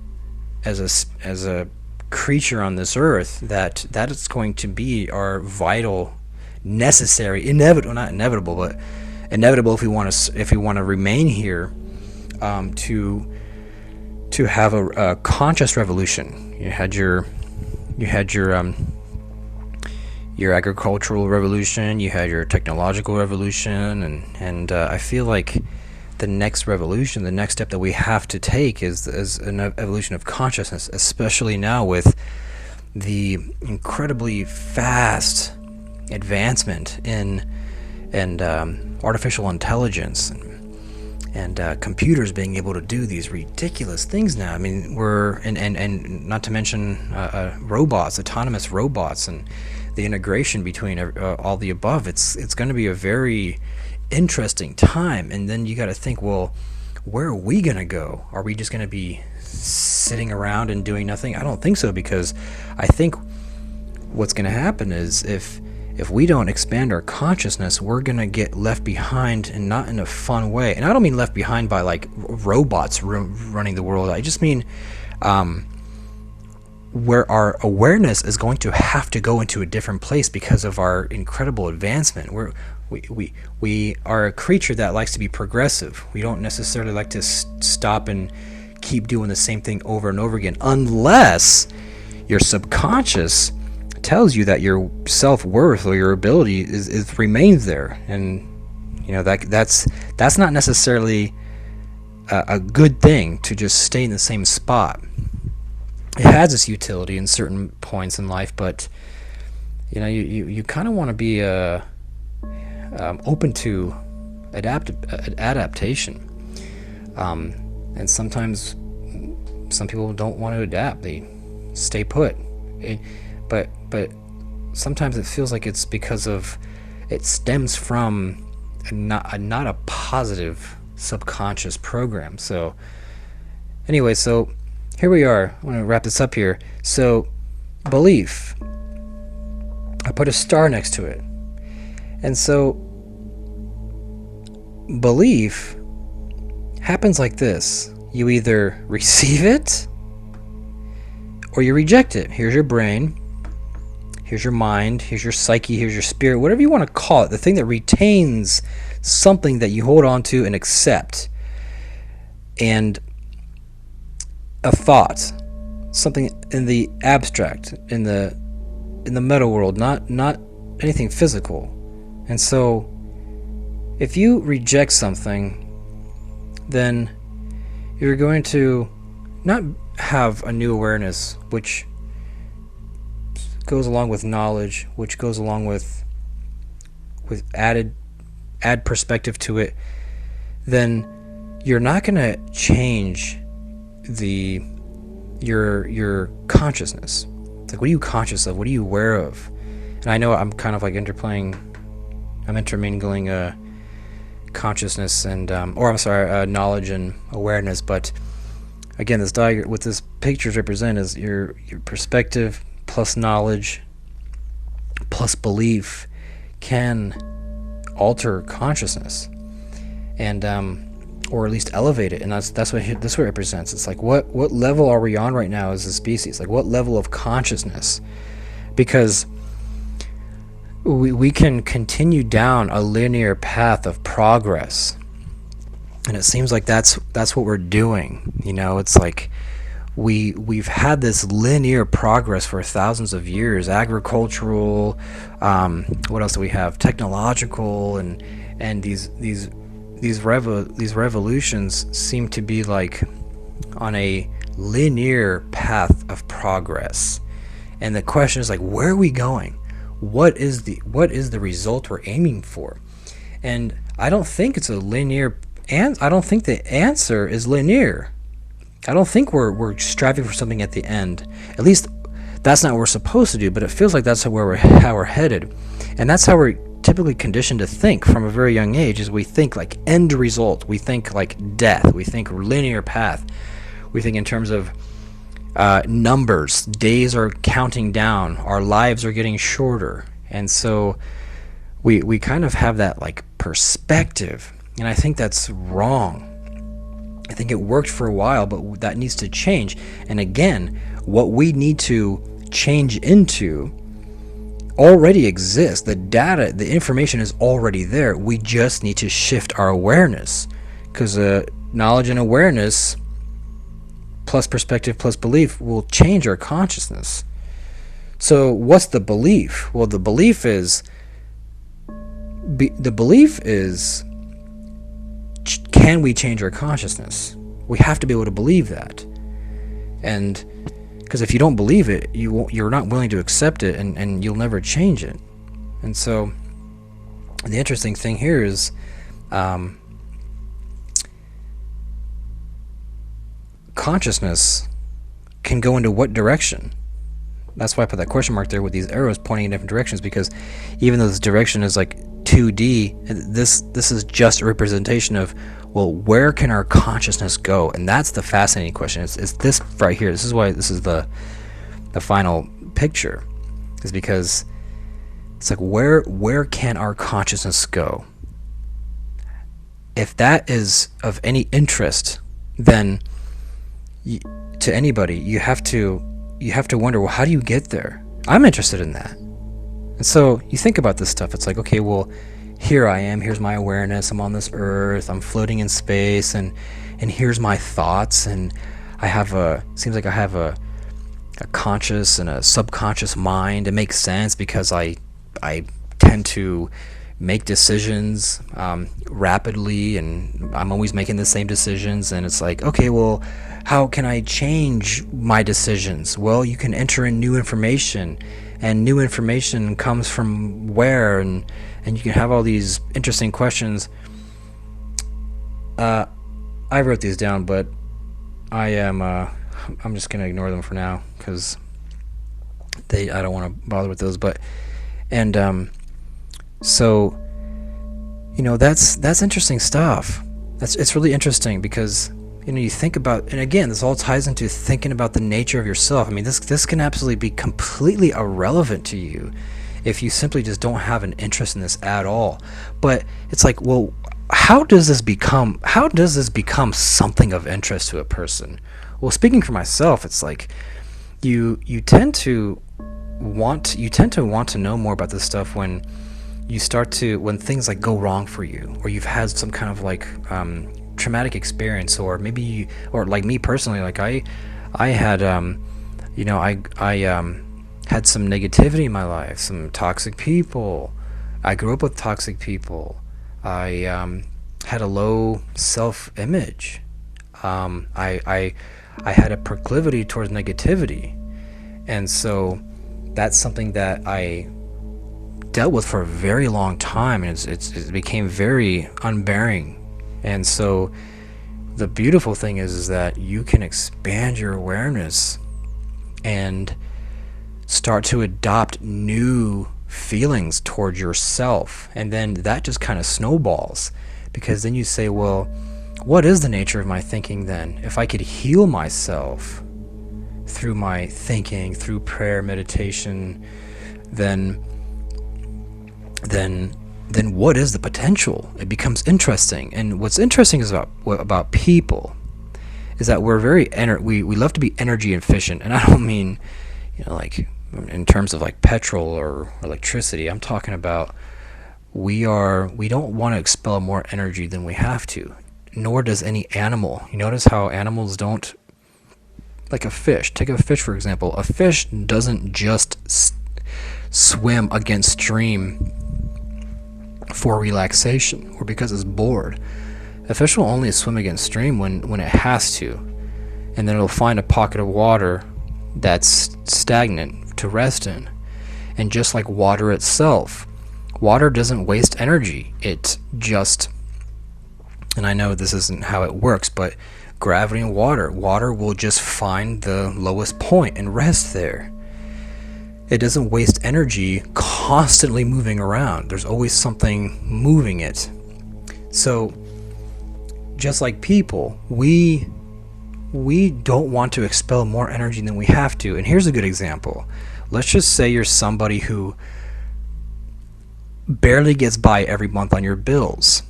creature on this earth, that is going to be our vital, necessary, not inevitable, but inevitable if we want to remain here, to have a conscious revolution. You had your agricultural revolution, you had your technological revolution, and I feel like the next revolution, the next step that we have to take is an evolution of consciousness, especially now with the incredibly fast advancement in artificial intelligence and computers being able to do these ridiculous things now. I mean, and not to mention robots, autonomous robots, and the integration between all the above. It's going to be a very interesting time. And then you got to think, well, where are we going to go? Are we just going to be sitting around and doing nothing? I don't think so, because I think what's going to happen is if we don't expand our consciousness, we're going to get left behind, and not in a fun way. And I don't mean left behind by like robots running the world. I just mean where our awareness is going to have to go into a different place because of our incredible advancement. We are a creature that likes to be progressive. We don't necessarily like to stop and keep doing the same thing over and over again, unless your subconscious tells you that your self-worth or your ability remains there. And that's not necessarily a good thing, to just stay in the same spot. It has its utility in certain points in life, but you kind of want to be open to adaptation. And sometimes some people don't want to adapt; they stay put. But sometimes it feels like it's because it stems from not a positive subconscious program. So anyway, so here we are. I want to wrap this up here. So belief, I put a star next to it. And so belief happens like this. You either receive it or you reject it. Here's your brain, here's your mind, here's your psyche, here's your spirit, whatever you want to call it, the thing that retains something that you hold on to and accept. And a thought, something in the abstract, in the meta world, not anything physical. And so if you reject something, then you're going to not have a new awareness, which goes along with knowledge, which goes along with add perspective to it. Then you're not going to change your consciousness. It's like, what are you conscious of? What are you aware of? And I know I'm kind of like intermingling consciousness and knowledge and awareness. But again, this diagram, what this pictures represent, is your perspective plus knowledge plus belief can alter consciousness, and or at least elevate it. And that's what it represents. It's like, what level are we on right now as a species? Like, what level of consciousness? Because we can continue down a linear path of progress And it seems like that's what we're doing. It's like we've had this linear progress for thousands of years, agricultural, what else do we have, technological, and these revolutions seem to be like on a linear path of progress. And the question is like, where are we going? What is the result we're aiming for? And I don't think it's a linear, and I don't think the answer is linear. I don't think we're striving for something at the end. At least that's not what we're supposed to do, but it feels like that's how we're headed. And that's how we're typically conditioned to think from a very young age, is we think like end result, we think like death, we think linear path, we think in terms of numbers, days are counting down, our lives are getting shorter. And so we kind of have that like perspective, and I think that's wrong. I think it worked for a while, but that needs to change. And again, what we need to change into already exists. The data, the information is already there. We just need to shift our awareness, because knowledge and awareness plus perspective plus belief will change our consciousness. So what's the belief? Well, the belief is can we change our consciousness? We have to be able to believe that. And because if you don't believe it, you're not willing to accept it, and you'll never change it. And so the interesting thing here is consciousness can go into what direction? That's why I put that question mark there with these arrows pointing in different directions, because even though this direction is like 2D, this is just a representation of, well, where can our consciousness go? And that's the fascinating question. It's this right here. This is why this is the final picture, is because it's like where can our consciousness go? If that is of any interest, then to anybody, you have to wonder, well, how do you get there? I'm interested in that. And so you think about this stuff. It's like, okay, well, here I am. Here's my awareness. I'm on this earth. I'm floating in space, and here's my thoughts. And seems like I have a conscious and a subconscious mind. It makes sense because I tend to make decisions rapidly, and I'm always making the same decisions. And it's like, okay, well, how can I change my decisions? Well, you can enter in new information, and new information comes from where, and you can have all these interesting questions. I wrote these down, but I'm just gonna ignore them for now, because I don't want to bother with those. But so that's interesting stuff. It's really interesting, because you think about, and again, this all ties into thinking about the nature of yourself. I mean, this can absolutely be completely irrelevant to you if you simply just don't have an interest in this at all. But it's like, well, how does this become something of interest to a person? Well, speaking for myself, it's like you tend to want to know more about this stuff when things like go wrong for you, or you've had some kind of like traumatic experience, or maybe or like me personally, like I had had some negativity in my life, some toxic people. I grew up with toxic people. I had a low self-image. I had a proclivity towards negativity, and so that's something that I dealt with for a very long time, and it became very unbearing. And so the beautiful thing is that you can expand your awareness and start to adopt new feelings towards yourself, and then that just kind of snowballs, because then you say, well, what is the nature of my thinking then? If I could heal myself through my thinking, through prayer, meditation, then what is the potential? It becomes interesting. And what's interesting is about people is that we're we love to be energy efficient, and I don't mean like in terms of like petrol or electricity. I'm talking about we don't want to expel more energy than we have to. nor does any animal. You notice how animals don't, like a fish. Take a fish, for example. A fish doesn't just swim against stream for relaxation or because it's bored. A fish will only swim against stream when it has to, and then it'll find a pocket of water that's stagnant to rest in. And just like water itself, water doesn't waste energy. It just, and I know this isn't how it works, but gravity and water will just find the lowest point and rest there. It doesn't waste energy constantly moving around. There's always something moving it. So just like people, we don't want to expel more energy than we have to. And here's a good example. Let's just say you're somebody who barely gets by every month on your bills.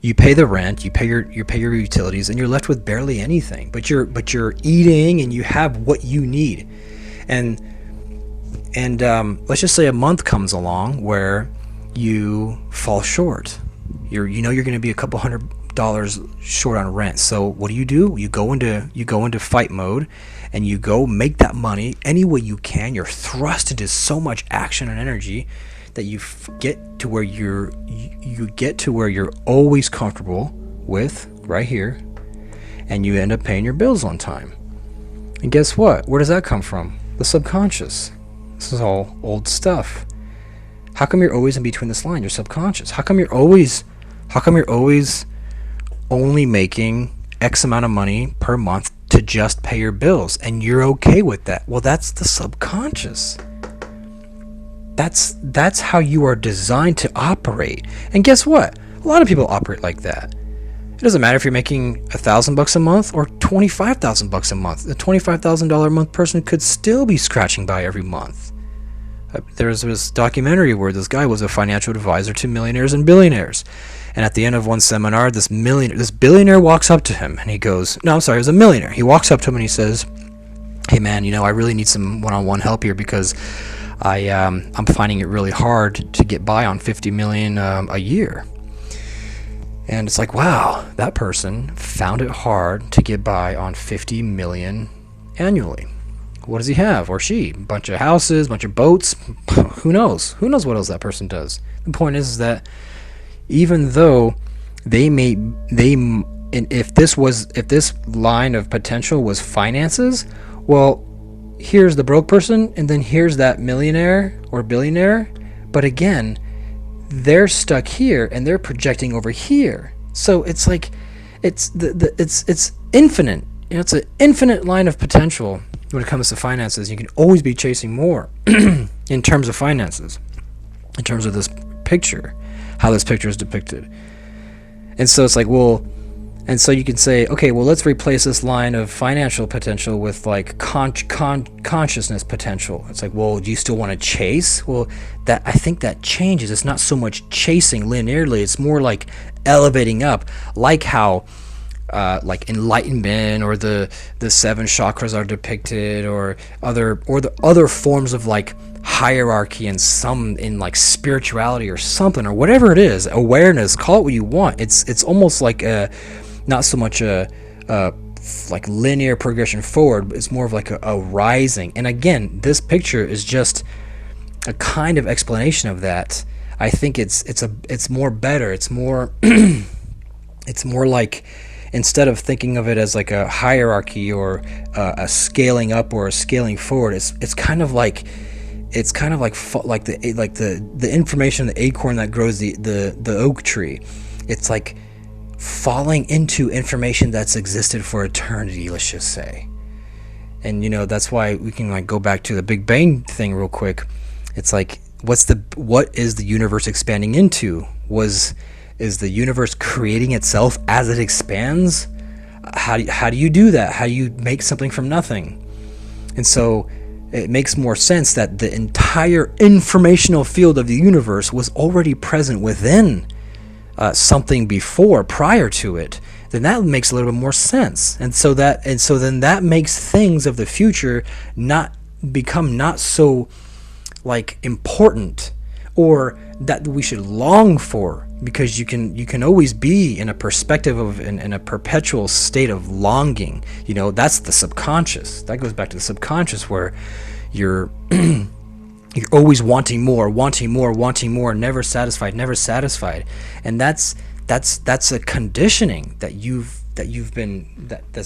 You pay the rent, you pay your utilities, and you're left with barely anything. But you're eating and you have what you need. And let's just say a month comes along where you fall short. You're going to be a couple $100 short on rent. So what do? You go into fight mode, and you go make that money any way you can. You're thrust into so much action and energy that you get to where you're always comfortable with right here, and you end up paying your bills on time. And guess what? Where does that come from? The subconscious. This is all old stuff. How come you're always in between this line? Your subconscious. How come you're always only making X amount of money per month to just pay your bills, and you're okay with that? Well, that's the subconscious. That's how you are designed to operate. And guess what? A lot of people operate like that. It doesn't matter if you're making $1,000 a month or $25,000 a month. The $25,000 a month person could still be scratching by every month. There's this documentary where this guy was a financial advisor to millionaires and billionaires. And at the end of one seminar, this billionaire walks up to him and he goes, no, I'm sorry, it was a millionaire. He walks up to him and he says, hey man, I really need some one-on-one help here because I'm finding it really hard to get by on $50 million a year. And it's like, wow, that person found it hard to get by on $50 million annually. What does he have, or she? A bunch of houses, bunch of boats. Who knows? Who knows what else that person does? The point is that even though if this line of potential was finances, well, here's the broke person, and then here's that millionaire or billionaire. But again, they're stuck here and they're projecting over here. So it's like it's infinite. It's an infinite line of potential when it comes to finances. You can always be chasing more in terms of finances, in terms of this picture, how this picture is depicted. And so it's like, well, and so you can say, okay, well, let's replace this line of financial potential with like consciousness potential. It's like, well, do you still want to chase? Well, I think that changes. It's not so much chasing linearly. It's more like elevating up, like how like enlightenment or the seven chakras are depicted, or the other forms of like hierarchy and some in like spirituality or something, or whatever it is, awareness, call it what you want. It's almost like not so much a like linear progression forward, but it's more of like a rising. And again, this picture is just a kind of explanation of that. I think it's more better. It's more it's more like, instead of thinking of it as like a hierarchy or a scaling up or a scaling forward, it's kind of like the information, the acorn that grows the oak tree. It's like falling into information that's existed for eternity, let's just say. And that's why we can like go back to the Big Bang thing real quick. It's like, what is the universe expanding into? Is the universe creating itself as it expands? How do you do that? How do you make something from nothing? And so it makes more sense that the entire informational field of the universe was already present within something prior to it. Then that makes a little bit more sense. And so then that makes things of the future not so like important, or that we should long for, because you can always be in a perspective of in a perpetual state of longing. That's the subconscious. That goes back to the subconscious, where you're you're always wanting more, never satisfied, and that's a conditioning that's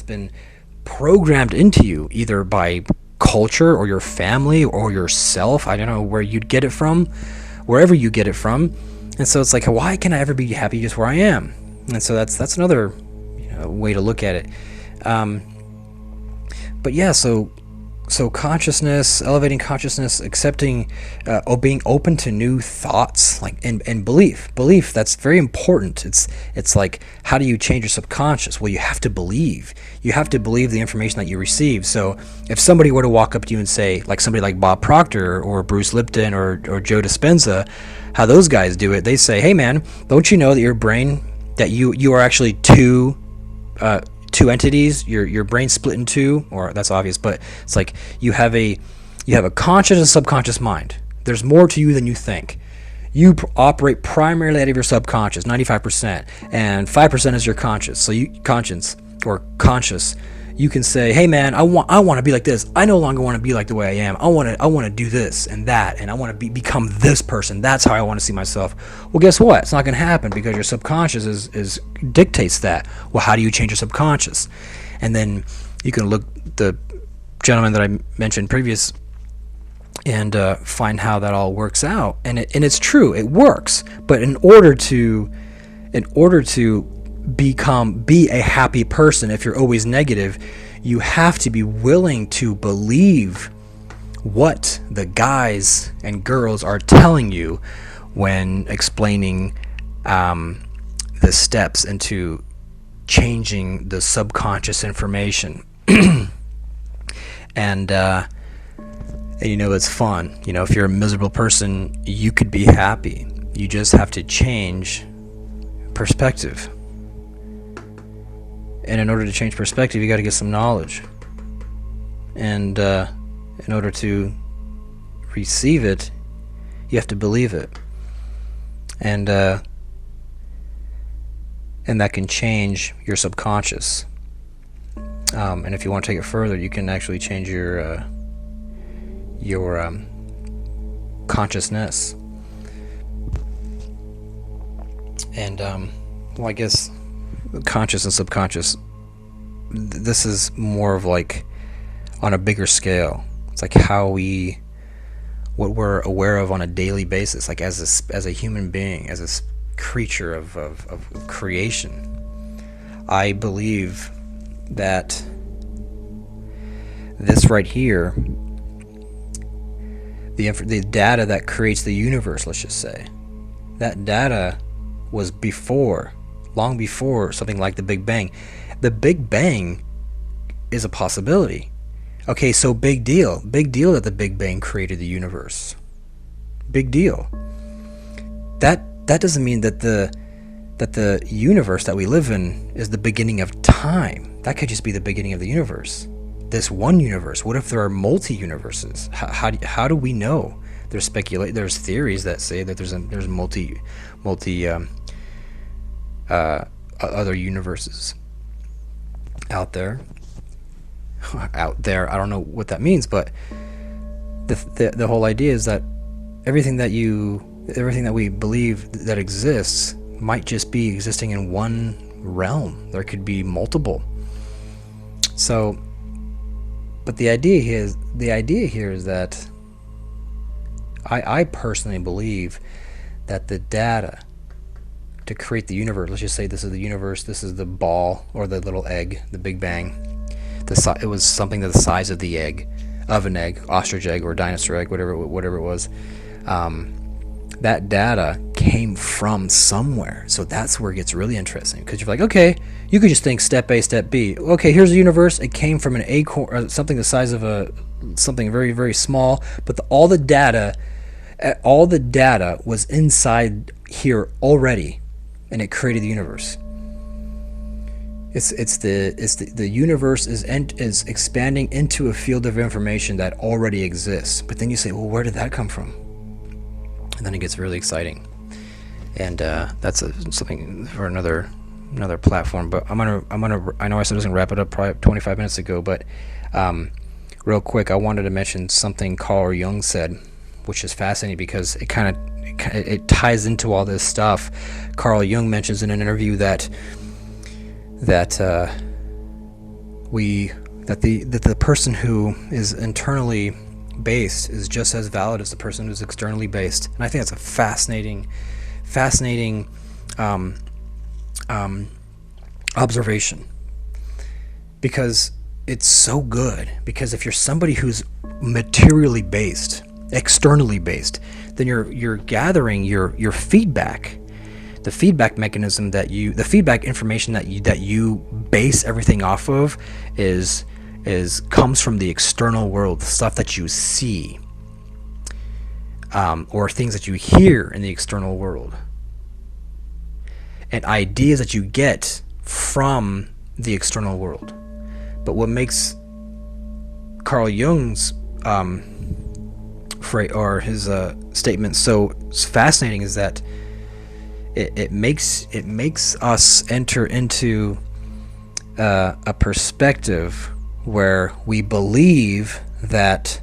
been programmed into you, either by culture or your family or yourself. I don't know where you'd get it from, wherever you get it from. And so it's like, why can I ever be happy just where I am? And so that's another way to look at it. But yeah, so consciousness, elevating consciousness, accepting, being open to new thoughts, like and belief. That's very important. It's like, how do you change your subconscious? Well, you have to believe. You have to believe the information that you receive. So if somebody were to walk up to you and say, like somebody like Bob Proctor or Bruce Lipton or Joe Dispenza, how those guys do it, they say, hey man, don't you know that your brain, that you are actually two entities, your brain split in two, or that's obvious, but it's like you have a conscious and subconscious mind. There's more to you than you think. You operate primarily out of your subconscious, 95%, and 5% is your conscious. So conscious. You can say, hey man, I want to be like this. I no longer want to be like the way I am. I want to do this and that, and I want to become this person. That's how I want to see myself. Well, guess what? It's not going to happen, because your subconscious is dictates that. Well, how do you change your subconscious? And then you can look the gentleman that I mentioned previous and find how that all works out. And it's true, it works. But in order to be a happy person, if you're always negative, you have to be willing to believe what the guys and girls are telling you when explaining the steps into changing the subconscious information. And it's fun. If you're a miserable person, you could be happy. You just have to change perspective. And in order to change perspective, you got to get some knowledge. And in order to receive it, you have to believe it. And that can change your subconscious. And if you want to take it further, you can actually change your consciousness. And I guess conscious and subconscious, this is more of like on a bigger scale. It's like what we're aware of on a daily basis, like as a human being, as a creature of creation. I believe that this right here, the data that creates the universe, let's just say, that data was long before something like the Big Bang. The Big Bang is a possibility. Okay, so big deal that the Big Bang created the universe. Big deal. That doesn't mean that the universe that we live in is the beginning of time. That could just be the beginning of the universe. This one universe. What if there are multi-universes? How do we know? There's theories that say that there's multi other universes out there. I don't know what that means, but the whole idea is that everything that we believe that exists might just be existing in one realm. There could be multiple. So, but the idea here is that I personally believe that the data to create the universe, let's just say this is the universe, this is the ball or the little egg, the Big Bang. It was something the size of the egg, an egg, ostrich egg or dinosaur egg, whatever it was. That data came from somewhere. So that's where it gets really interesting, because you're like, okay, you could just think step A, step B. Okay, here's the universe. It came from an acorn, something the size of something very, very small, but all the data was inside here already, and it created the universe. The universe is expanding into a field of information that already exists. But then you say, well, where did that come from? And then it gets really exciting. and that's something for another platform. But I'm gonna. I know I said I was gonna wrap it up probably 25 minutes ago, but real quick, I wanted to mention something Carl Jung said, which is fascinating because it ties into all this stuff. Carl Jung mentions in an interview that the person who is internally based is just as valid as the person who's externally based, and I think that's a fascinating observation, because it's so good. Because if you're somebody who's materially based, externally based, then you're gathering your feedback, the feedback mechanism the feedback information that you base everything off of comes from the external world, the stuff that you see, or things that you hear in the external world, and ideas that you get from the external world. But what makes Carl Jung's his statement so fascinating is that it makes us enter into a perspective where we believe that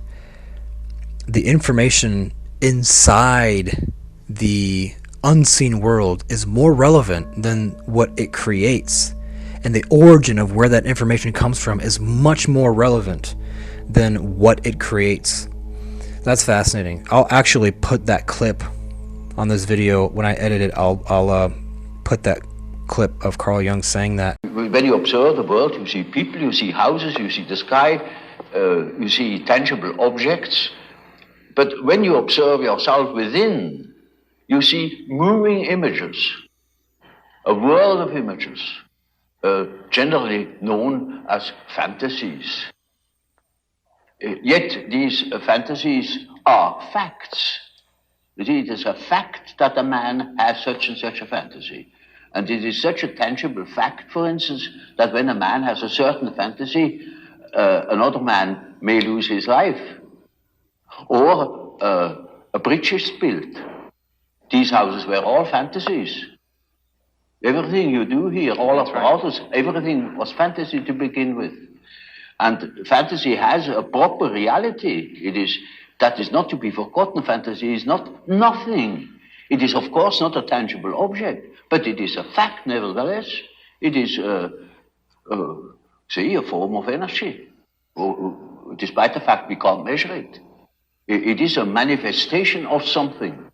the information inside the unseen world is more relevant than what it creates, and the origin of where that information comes from is much more relevant than what it creates. That's fascinating. I'll actually put that clip on this video when I edit it. I'll put that clip of Carl Jung saying that. When you observe the world, you see people, you see houses, you see the sky, you see tangible objects. But when you observe yourself within, you see moving images, a world of images, generally known as fantasies. Yet these fantasies are facts. You see, it is a fact that a man has such and such a fantasy. And it is such a tangible fact, for instance, that when a man has a certain fantasy, another man may lose his life. Or a bridge is built. These houses were all fantasies. Everything you do here, all of the houses, everything was fantasy to begin with. And fantasy has a proper reality. That is not to be forgotten. Fantasy is not nothing. It is, of course, not a tangible object, but it is a fact nevertheless. It is, say, a form of energy, despite the fact we can't measure it. It is a manifestation of something.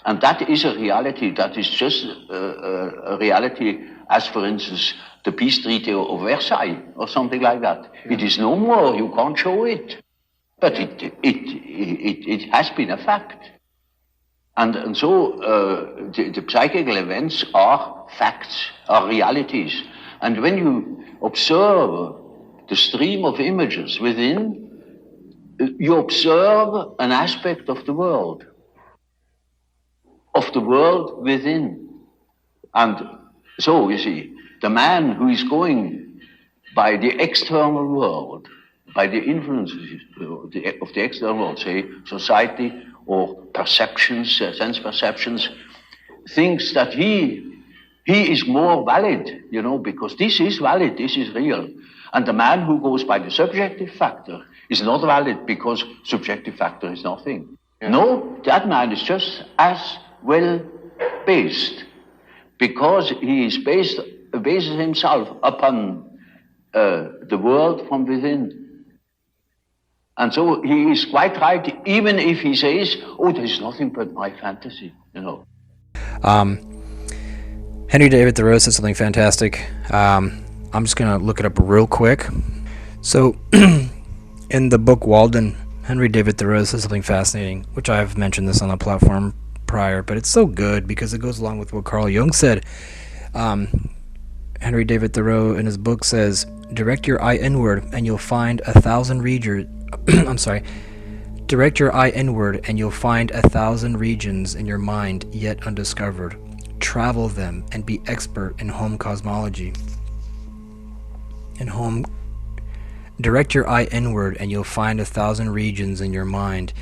And that is a reality. That is just a reality as, for instance, the peace treaty of Versailles or something like that. Yeah. It is no more. You can't show it. But it has been a fact. And so the psychical events are facts, are realities. And when you observe the stream of images within, you observe an aspect of the world within. And so, you see, the man who is going by the external world, by the influences of the external world, say society or perceptions, sense perceptions, thinks that he is more valid, because this is valid, this is real. And the man who goes by the subjective factor is not valid because subjective factor is nothing. Yeah. No, that man is just as well based, because he is bases himself upon the world from within. And so he is quite right, even if he says, oh, there is nothing but my fantasy, Henry David Thoreau said something fantastic. I'm just going to look it up real quick. So, in the book Walden, Henry David Thoreau says something fascinating, which I've mentioned this on the platform prior, but it's so good because it goes along with what Carl Jung said. Henry David Thoreau in his book says, direct your eye inward and you'll find 1,000 regions. Direct your eye inward and you'll find 1,000 regions in your mind yet undiscovered. Travel them and be expert in home cosmology. Direct your eye inward and you'll find 1,000 regions in your mind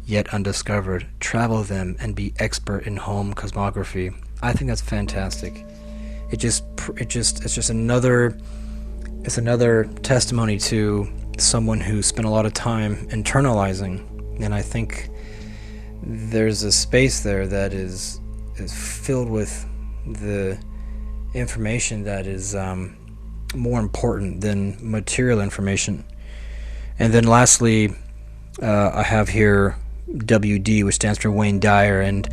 yet undiscovered. Travel them and be expert in home cosmography. I think that's fantastic. It's just another testimony to someone who spent a lot of time internalizing, and I think there's a space there that is filled with the information that is more important than material information. And then lastly, I have here WD, which stands for Wayne Dyer, and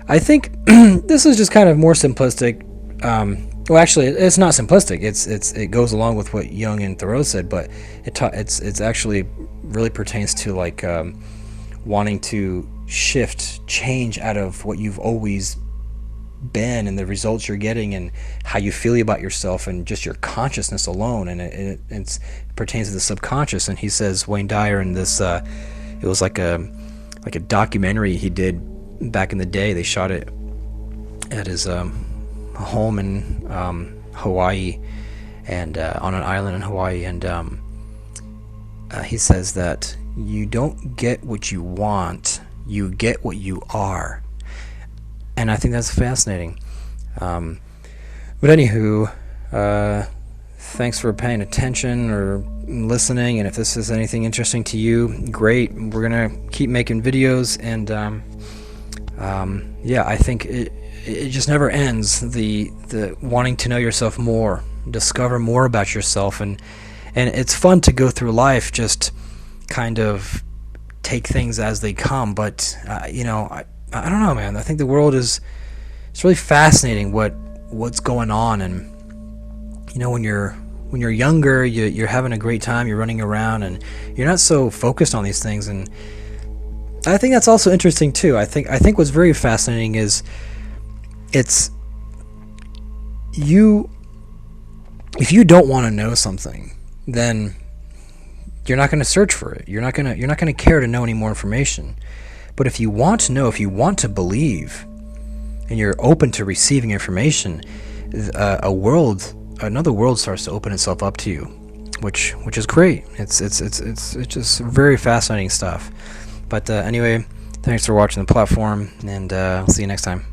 I think this is just kind of more simplistic. Well, actually, it's not simplistic. It goes along with what Jung and Thoreau said, but it's actually really pertains to like wanting to change out of what you've always been and the results you're getting and how you feel about yourself and just your consciousness alone, and it pertains to the subconscious. And he says, Wayne Dyer, in this it was like a documentary he did back in the day. They shot it at his home in Hawaii, and on an island in Hawaii, and he says that you don't get what you want, you get what you are. And I think that's fascinating. But anywho, thanks for paying attention or listening, and if this is anything interesting to you, great. We're gonna keep making videos, and yeah, I think it just never ends, the wanting to know yourself more, discover more about yourself, and it's fun to go through life just kind of take things as they come, but I don't know, man. I think the world it's really fascinating what's going on, and when you're younger, you're having a great time, you're running around, and you're not so focused on these things. And I think that's also interesting too. I think what's very fascinating is if you don't want to know something, then you're not going to search for it. You're not going to care to know any more information. But if you want to know, if you want to believe, and you're open to receiving information, another world starts to open itself up to you, which is great. It's just very fascinating stuff. But anyway, thanks for watching the platform, and I'll see you next time.